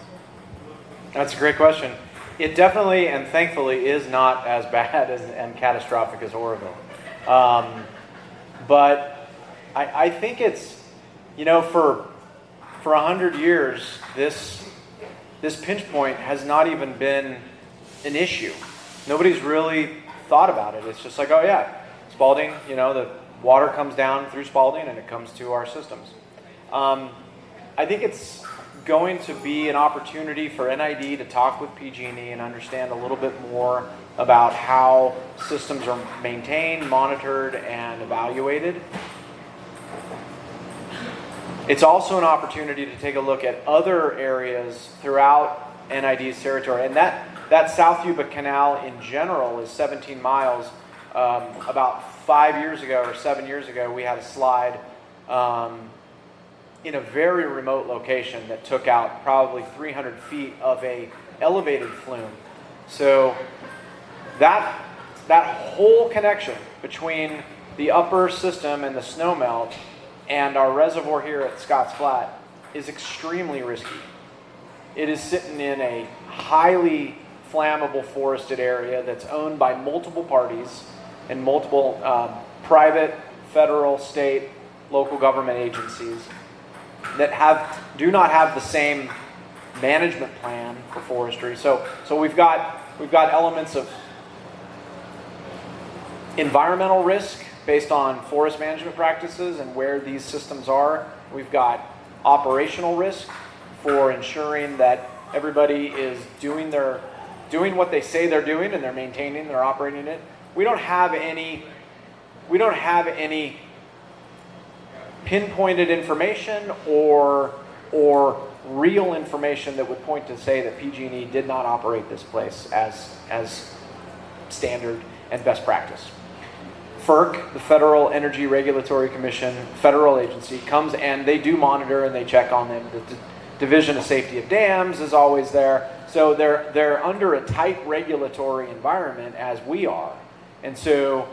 That's a great question. It definitely and thankfully is not as bad and catastrophic as Oroville. But I think it's, for 100 years, this pinch point has not even been an issue. Nobody's really thought about it. It's just like, oh yeah, Spalding, the water comes down through Spalding and it comes to our systems. I think it's going to be an opportunity for NID to talk with PG&E and understand a little bit more about how systems are maintained, monitored, and evaluated. It's also an opportunity to take a look at other areas throughout NID's territory. And that South Yuba Canal in general is 17 miles. About 5 years ago or 7 years ago, we had a slide in a very remote location that took out probably 300 feet of a elevated flume. So that whole connection between the upper system and the snowmelt and our reservoir here at Scotts Flat is extremely risky. It is sitting in a highly flammable forested area that's owned by multiple parties and multiple private, federal, state, local government agencies that do not have the same management plan for forestry. So we've got elements of environmental risk based on forest management practices and where these systems are. We've got operational risk for ensuring that everybody is doing what they say they're doing and they're maintaining, they're operating it. We don't have any pinpointed information or real information that would point to say that PG&E did not operate this place as standard and best practice. FERC, the Federal Energy Regulatory Commission, federal agency, comes and they do monitor and they check on them. The Division of Safety of Dams is always there. So they're under a tight regulatory environment as we are. And so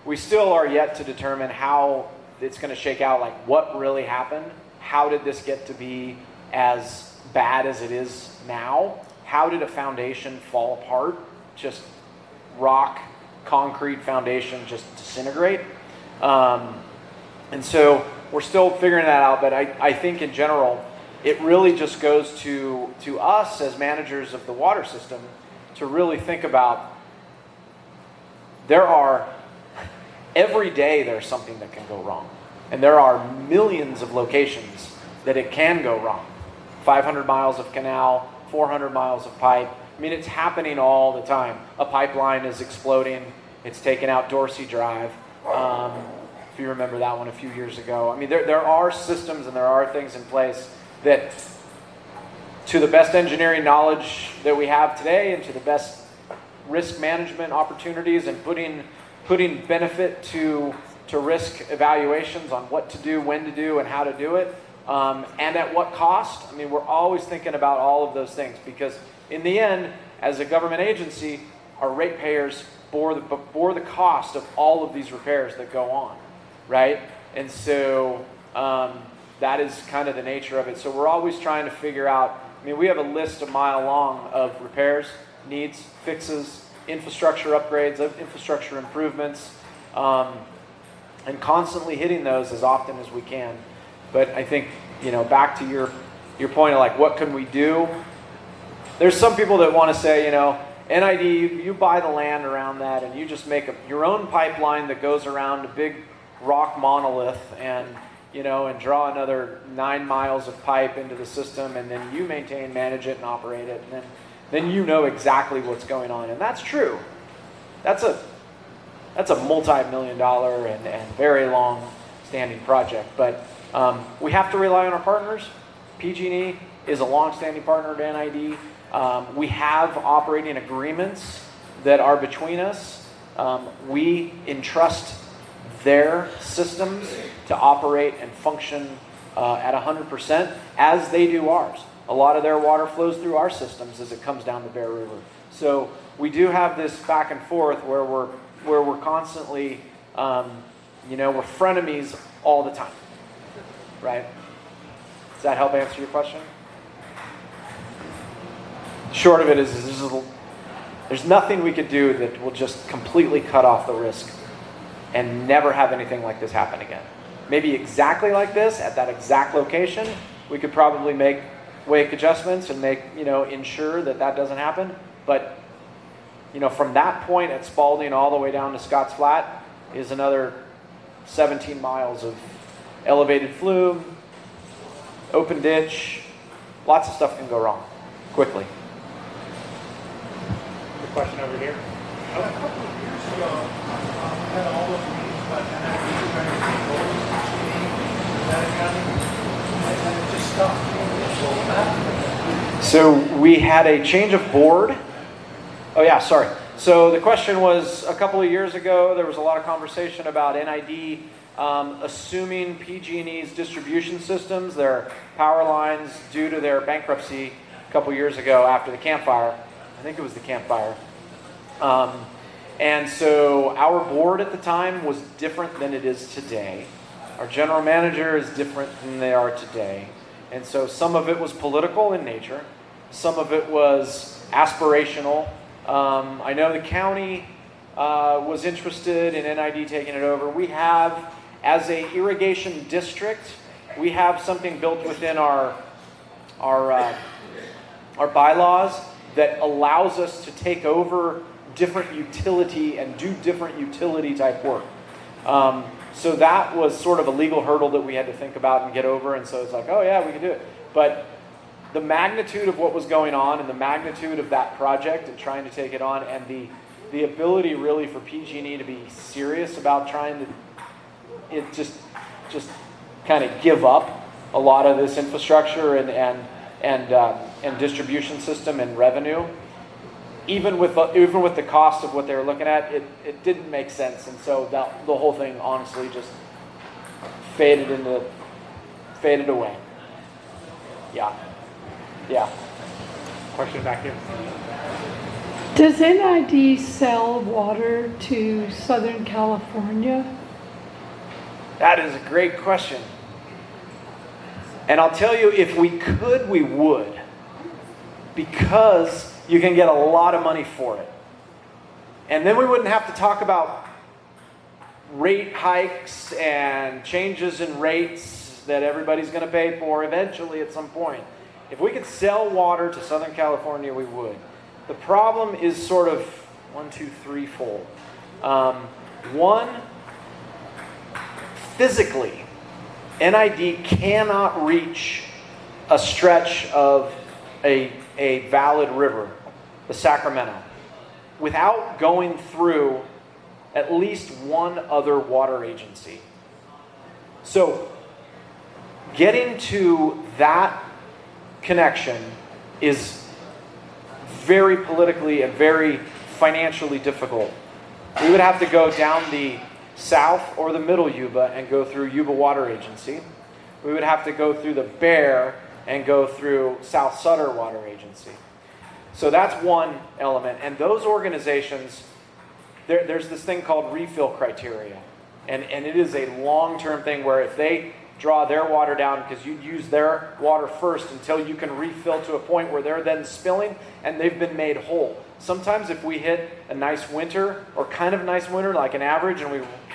we still are yet to determine how it's going to shake out, like what really happened. How did this get to be as bad as it is now? How did a foundation fall apart? Just rock, concrete foundation just disintegrate? And so we're still figuring that out, but I think in general, it really just goes to us as managers of the water system to really think about, every day there's something that can go wrong. And there are millions of locations that it can go wrong. 500 miles of canal, 400 miles of pipe. I mean, it's happening all the time. A pipeline is exploding. It's taken out Dorsey Drive. If you remember that one a few years ago. I mean, there are systems and there are things in place that to the best engineering knowledge that we have today and to the best risk management opportunities and putting benefit to risk evaluations on what to do, when to do, and how to do it, and at what cost. I mean, we're always thinking about all of those things because in the end, as a government agency, our ratepayers bore the cost of all of these repairs that go on, right? And so that is kind of the nature of it. So we're always trying to figure out, I mean, we have a list a mile long of repairs, needs, fixes, infrastructure upgrades, infrastructure improvements, and constantly hitting those as often as we can. But I think, back to your point of like, what can we do? There's some people that want to say, NID, you buy the land around that and you just make your own pipeline that goes around a big rock monolith and draw another 9 miles of pipe into the system, and then you maintain, manage it, and operate it, and then you know exactly what's going on. And that's true. That's a multi-million-dollar and very long-standing project. But we have to rely on our partners. PG&E is a long-standing partner to NID. We have operating agreements that are between us. We entrust their systems to operate and function at 100% as they do ours. A lot of their water flows through our systems as it comes down the Bear River. So we do have this back and forth where we're constantly, we're frenemies all the time, right? Does that help answer your question? Short of it is there's nothing we could do that will just completely cut off the risk and never have anything like this happen again. Maybe exactly like this at that exact location, we could probably make wake adjustments and ensure that doesn't happen. But from that point at Spalding all the way down to Scotts Flat is another 17 miles of elevated flume, open ditch. Lots of stuff can go wrong quickly. The question over here. A couple of years ago, we had all those meetings about and it just stopped. What happened? So we had a change of board. Oh yeah, sorry. So the question was, a couple of years ago, there was a lot of conversation about NID assuming PG&E's distribution systems, their power lines, due to their bankruptcy a couple years ago after the Camp Fire. I think it was the Camp Fire. And so our board at the time was different than it is today. Our general manager is different than they are today. And so some of it was political in nature. Some of it was aspirational. I know the county was interested in NID taking it over. We have, as a irrigation district, we have something built within our bylaws that allows us to take over different utility and do different utility type work. So that was sort of a legal hurdle that we had to think about and get over. And so it's like, oh yeah, we can do it. But the magnitude of what was going on and the magnitude of that project and trying to take it on, and the ability really for PG&E to be serious about trying to just kind of give up a lot of this infrastructure and distribution system and revenue, even with the cost of what they were looking at, it didn't make sense. And so the whole thing honestly just faded away. Yeah. Question back here. Does NID sell water to Southern California? That is a great question. And I'll tell you, if we could, we would. Because you can get a lot of money for it. And then we wouldn't have to talk about rate hikes and changes in rates that everybody's going to pay for eventually at some point. If we could sell water to Southern California, we would. The problem is sort of 1, 2, 3-fold. One, physically, NID cannot reach a stretch of a valid river, the Sacramento, without going through at least one other water agency. So getting to that connection is very politically and very financially difficult. We would have to go down the South or the Middle Yuba and go through Yuba Water Agency. We would have to go through the Bear and go through South Sutter Water Agency. So that's one element. And those organizations, there's this thing called refill criteria. And it is a long-term thing where if they draw their water down, because you use their water first until you can refill to a point where they're then spilling and they've been made whole. Sometimes if we hit a nice winter, or kind of a nice winter, like an average,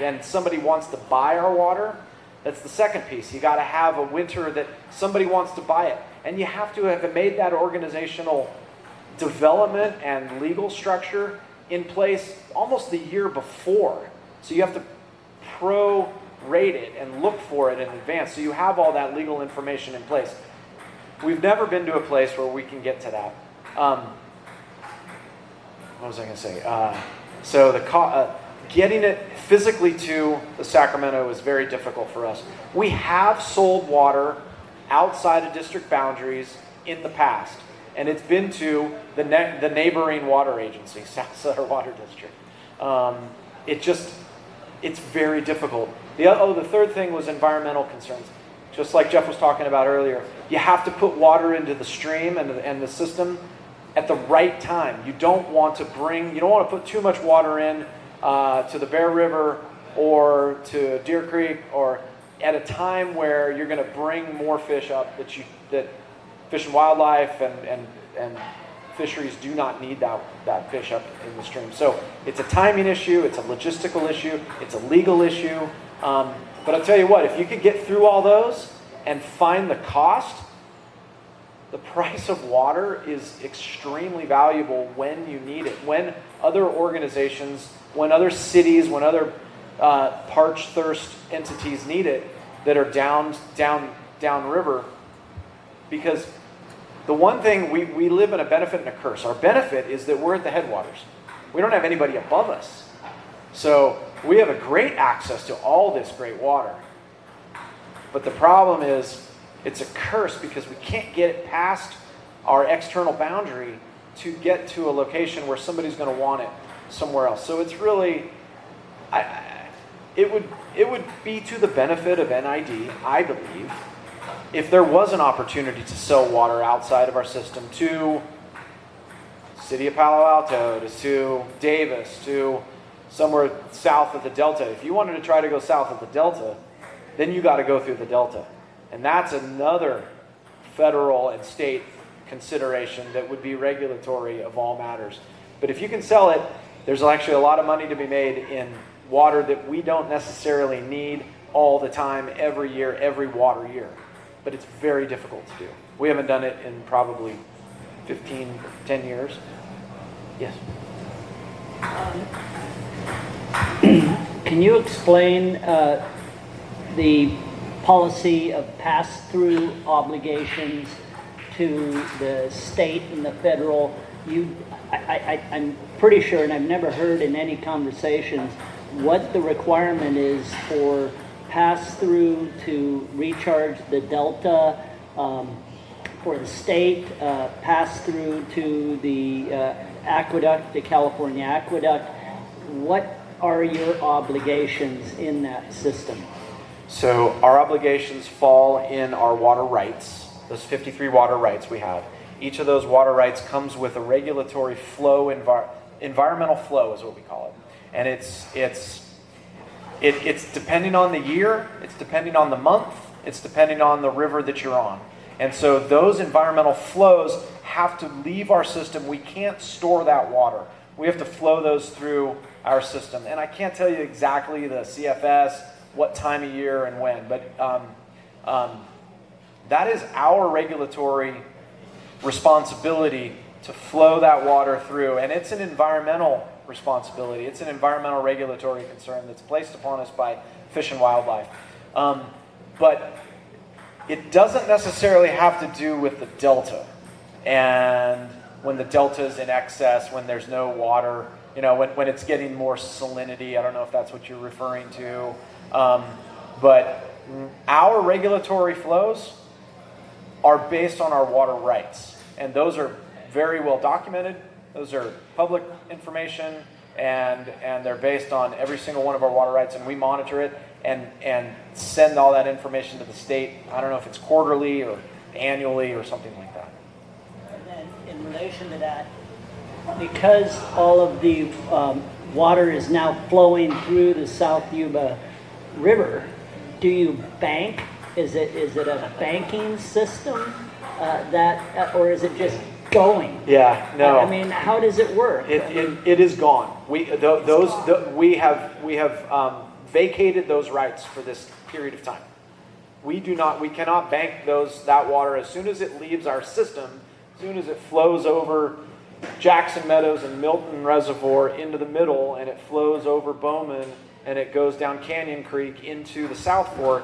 and somebody wants to buy our water, that's the second piece. You got to have a winter that somebody wants to buy it. And you have to have made that organizational development and legal structure in place almost the year before. So you have to pro-rate it and look for it in advance. So you have all that legal information in place. We've never been to a place where we can get to that. What was I going to say? So getting it physically to the Sacramento is very difficult for us. We have sold water outside of district boundaries in the past, and it's been to the neighboring water agency, South Sutter Water District. It's very difficult. The third thing was environmental concerns. Just like Jeff was talking about earlier, you have to put water into the stream and the system at the right time. You don't want to put too much water in to the Bear River or to Deer Creek, or at a time where you're going to bring more fish up that Fish and Wildlife and fisheries do not need that fish up in the stream. So it's a timing issue, it's a logistical issue, it's a legal issue. But I'll tell you what, if you could get through all those and find the cost, the price of water is extremely valuable when you need it. When other organizations, when other cities, when other parched thirst entities need it that are down river. Because the one thing, we live in a benefit and a curse. Our benefit is that we're at the headwaters. We don't have anybody above us. So we have a great access to all this great water. But the problem is, it's a curse because we can't get it past our external boundary to get to a location where somebody's going to want it somewhere else. So it's really, it would be to the benefit of NID, I believe, if there was an opportunity to sell water outside of our system to City of Palo Alto, to Davis, to somewhere south of the Delta. If you wanted to try to go south of the Delta, then you got to go through the Delta. And that's another federal and state consideration that would be regulatory of all matters. But if you can sell it, there's actually a lot of money to be made in water that we don't necessarily need all the time, every year, every water year. But it's very difficult to do. We haven't done it in probably 10 years. Yes? Can you explain the policy of pass-through obligations to the state and the federal? I'm pretty sure, and I've never heard in any conversations, what the requirement is for pass-through to recharge the Delta, for the state, pass-through to the aqueduct, the California aqueduct. What are your obligations in that system? So our obligations fall in our water rights, those 53 water rights we have. Each of those water rights comes with a regulatory flow, environmental flow is what we call it. And it's depending on the year, it's depending on the month, it's depending on the river that you're on. And so those environmental flows have to leave our system. We can't store that water. We have to flow those through our system. And I can't tell you exactly the CFS, what time of year and when, but that is our regulatory responsibility to flow that water through. And it's an environmental responsibility. It's an environmental regulatory concern that's placed upon us by Fish and Wildlife. But it doesn't necessarily have to do with the Delta. And when the Delta is in excess, when there's no water, when it's getting more salinity, I don't know if that's what you're referring to. But our regulatory flows are based on our water rights. And those are very well documented. Those are public information, and they're based on every single one of our water rights, and we monitor it and send all that information to the state. I don't know if it's quarterly or annually or something like that. And then in relation to that, because all of the water is now flowing through the South Yuba River, do you bank? Is it a banking system or is it just going? Yeah, no. I mean, how does it work? It is gone. We have vacated those rights for this period of time. We cannot bank that water as soon as it leaves our system, as soon as it flows over Jackson Meadows and Milton Reservoir into the middle, and it flows over Bowman, and it goes down Canyon Creek into the South Fork.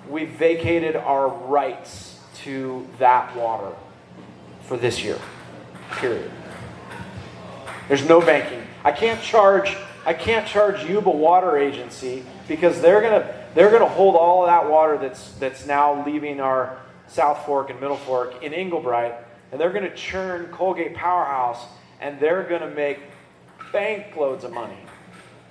We've vacated our rights to that water for this year, period. There's no banking. I can't charge Yuba Water Agency because they're gonna hold all of that water that's now leaving our South Fork and Middle Fork in Englebright, and they're gonna churn Colgate Powerhouse, and they're gonna make bank loads of money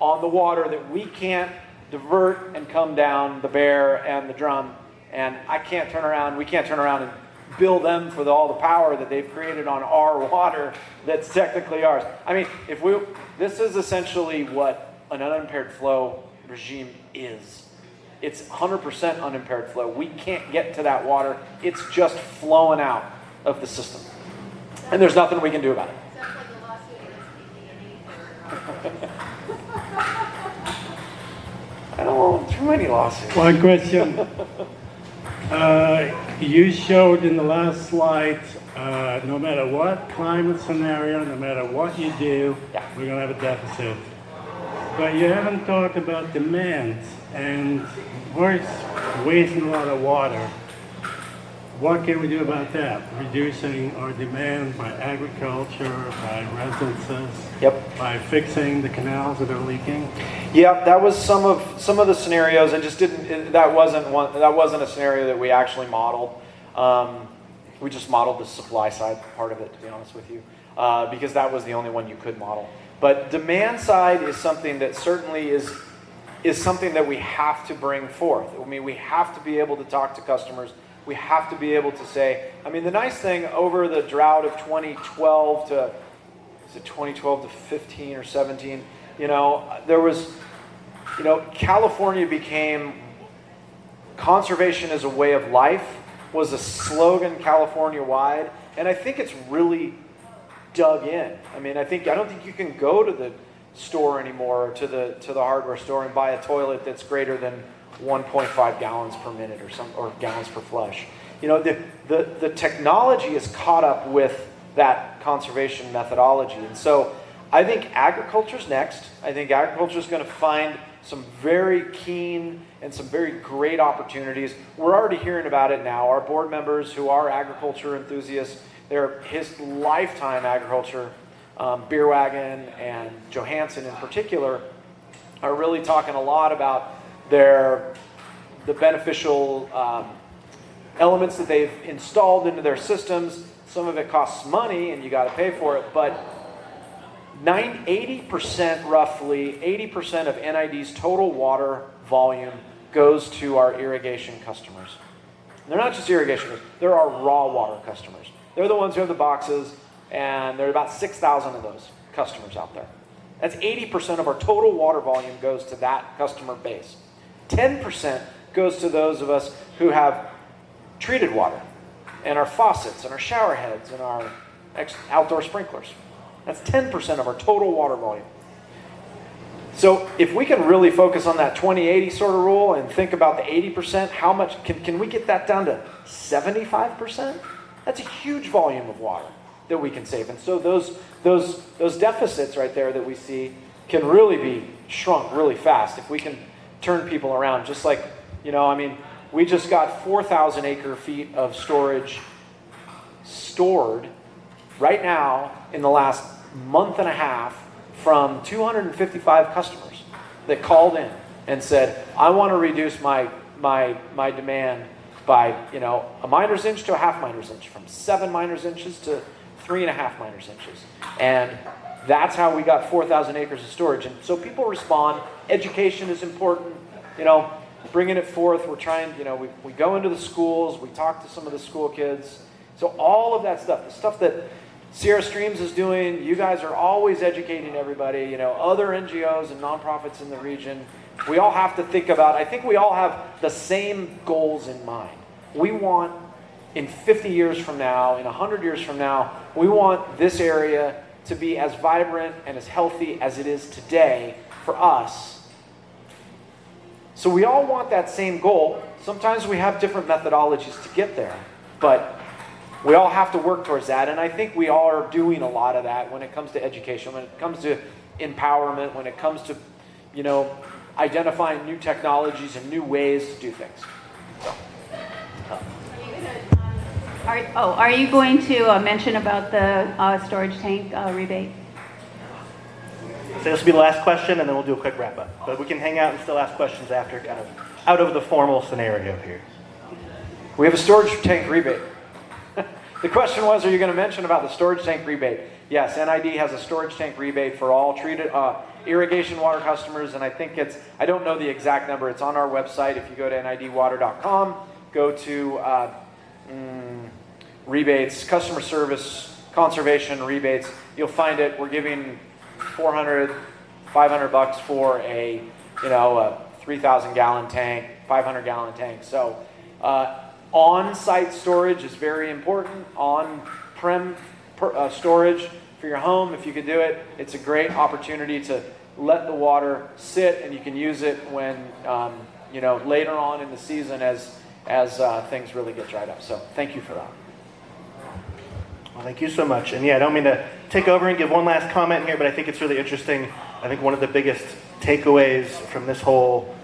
on the water that we can't divert and come down the Bear and the Drum, and we can't turn around and bill them for all the power that they've created on our water that's technically ours. I mean, this is essentially what an unimpaired flow regime is. It's 100% unimpaired flow. We can't get to that water. It's just flowing out of the system. And there's nothing we can do about it. Sounds like a lawsuit against PG&E for I don't want too many lawsuits. One question. You showed in the last slide, no matter what climate scenario, no matter what you do, we're going to have a deficit. But you haven't talked about demand, and we're wasting a lot of water. What can we do about that? Reducing our demand by agriculture, by residences, by fixing the canals that are leaking. Yeah, that was some of the scenarios. That wasn't a scenario that we actually modeled. We just modeled the supply side part of it, to be honest with you, because that was the only one you could model. But demand side is something that certainly is something that we have to bring forth. I mean, we have to be able to talk to customers. We have to be able to say, I mean, the nice thing over the drought of 2012 to 15 or 17, there was, California became, conservation as a way of life was a slogan California-wide, and I think it's really dug in. I mean, I don't think you can go to the store anymore, to the hardware store, and buy a toilet that's greater than 1.5 gallons per minute or gallons per flush. The technology is caught up with that conservation methodology. And so I think agriculture's next. I think agriculture is going to find some very keen and some very great opportunities. We're already hearing about it now. Our board members who are agriculture enthusiasts, they're his lifetime agriculture, Beerwagon and Johansson in particular, are really talking a lot about the beneficial elements that they've installed into their systems. Some of it costs money and you got to pay for it, but 80% roughly, 80% of NID's total water volume goes to our irrigation customers. They're not just irrigation customers, they're our raw water customers. They're the ones who have the boxes, and there are about 6,000 of those customers out there. That's 80% of our total water volume goes to that customer base. 10% goes to those of us who have treated water, and our faucets, and our shower heads, and our outdoor sprinklers. That's 10% of our total water volume. So if we can really focus on that 20-80 sort of rule and think about the 80%, how much can we get that down to 75%? That's a huge volume of water that we can save. And so those deficits right there that we see can really be shrunk really fast if we can turn people around. Just like, we just got 4,000 acre feet of storage stored right now in the last month and a half from 255 customers that called in and said, I want to reduce my demand by, you know, a miner's inch to a half miner's inch, from 7 miner's inches to 3.5 miner's inches. And that's how we got 4,000 acres of storage. And so people respond. Education is important, you know, bringing it forth. We're trying, you know, we go into the schools, we talk to some of the school kids. So all of that stuff, the stuff that Sierra Streams is doing, you guys are always educating everybody, you know, other NGOs and nonprofits in the region. We all have to think about, I think we all have the same goals in mind. We want, in 50 years from now, in 100 years from now, we want this area to be as vibrant and as healthy as it is today for us. So we all want that same goal. Sometimes we have different methodologies to get there, but we all have to work towards that, and I think we all are doing a lot of that when it comes to education, when it comes to empowerment, when it comes to, you know, identifying new technologies and new ways to do things. So. Are you going to mention about the storage tank rebate? So this will be the last question, and then we'll do a quick wrap up. But we can hang out and still ask questions after, kind of out of the formal scenario here. We have a storage tank rebate. The question was, are you going to mention about the storage tank rebate? Yes, NID has a storage tank rebate for all treated irrigation water customers, and I think it's, I don't know the exact number, it's on our website. If you go to nidwater.com, go to rebates, customer service, conservation rebates, you'll find it. We're giving $400, $500 for a, you know, a 3,000 gallon tank, 500 gallon tank. So on-site storage is very important. On-prem storage for your home, if you could do it, it's a great opportunity to let the water sit, and you can use it when, you know, later on in the season as things really get dried up. So thank you for that. Well, thank you so much. And yeah, I don't mean to take over and give one last comment here, but I think it's really interesting. I think one of the biggest takeaways from this whole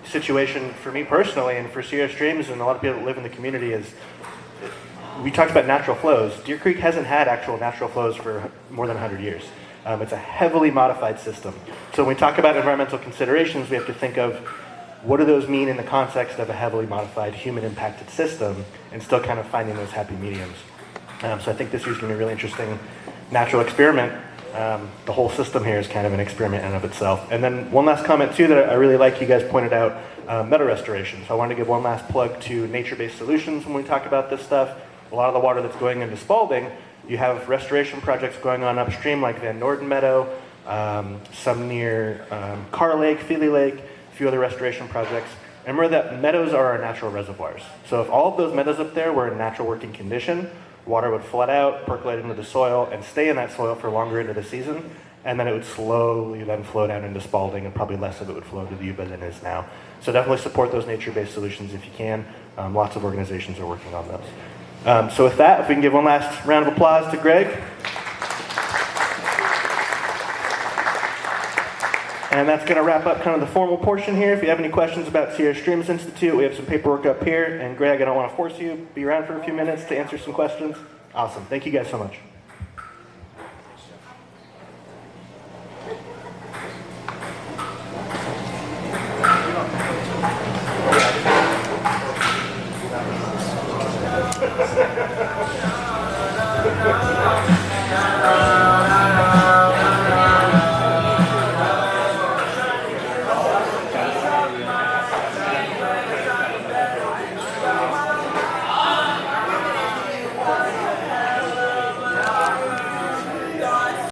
situation for me personally and for Sierra Streams and a lot of people that live in the community is we talked about natural flows. Deer Creek hasn't had actual natural flows for more than 100 years. It's a heavily modified system. So when we talk about environmental considerations, we have to think of what do those mean in the context of a heavily modified, human-impacted system, and still kind of finding those happy mediums. So I think this year's going to be a really interesting natural experiment. The whole system here is kind of an experiment in and of itself. And then one last comment too that I really like, you guys pointed out, meadow restoration. So I wanted to give one last plug to nature-based solutions when we talk about this stuff. A lot of the water that's going into Spalding, you have restoration projects going on upstream like Van Norden Meadow, some near Carr Lake, Feely Lake, a few other restoration projects. And remember that meadows are our natural reservoirs. So if all of those meadows up there were in natural working condition, water would flood out, percolate into the soil, and stay in that soil for longer into the season, and then it would slowly then flow down into Spalding, and probably less of it would flow to the Yuba than is now. So definitely support those nature-based solutions if you can. Lots of organizations are working on those. So with that, if we can give one last round of applause to Greg. And that's going to wrap up kind of the formal portion here. If you have any questions about Sierra Streams Institute, we have some paperwork up here. And Greg, I don't want to force you. Be around for a few minutes to answer some questions. Awesome. Thank you guys so much.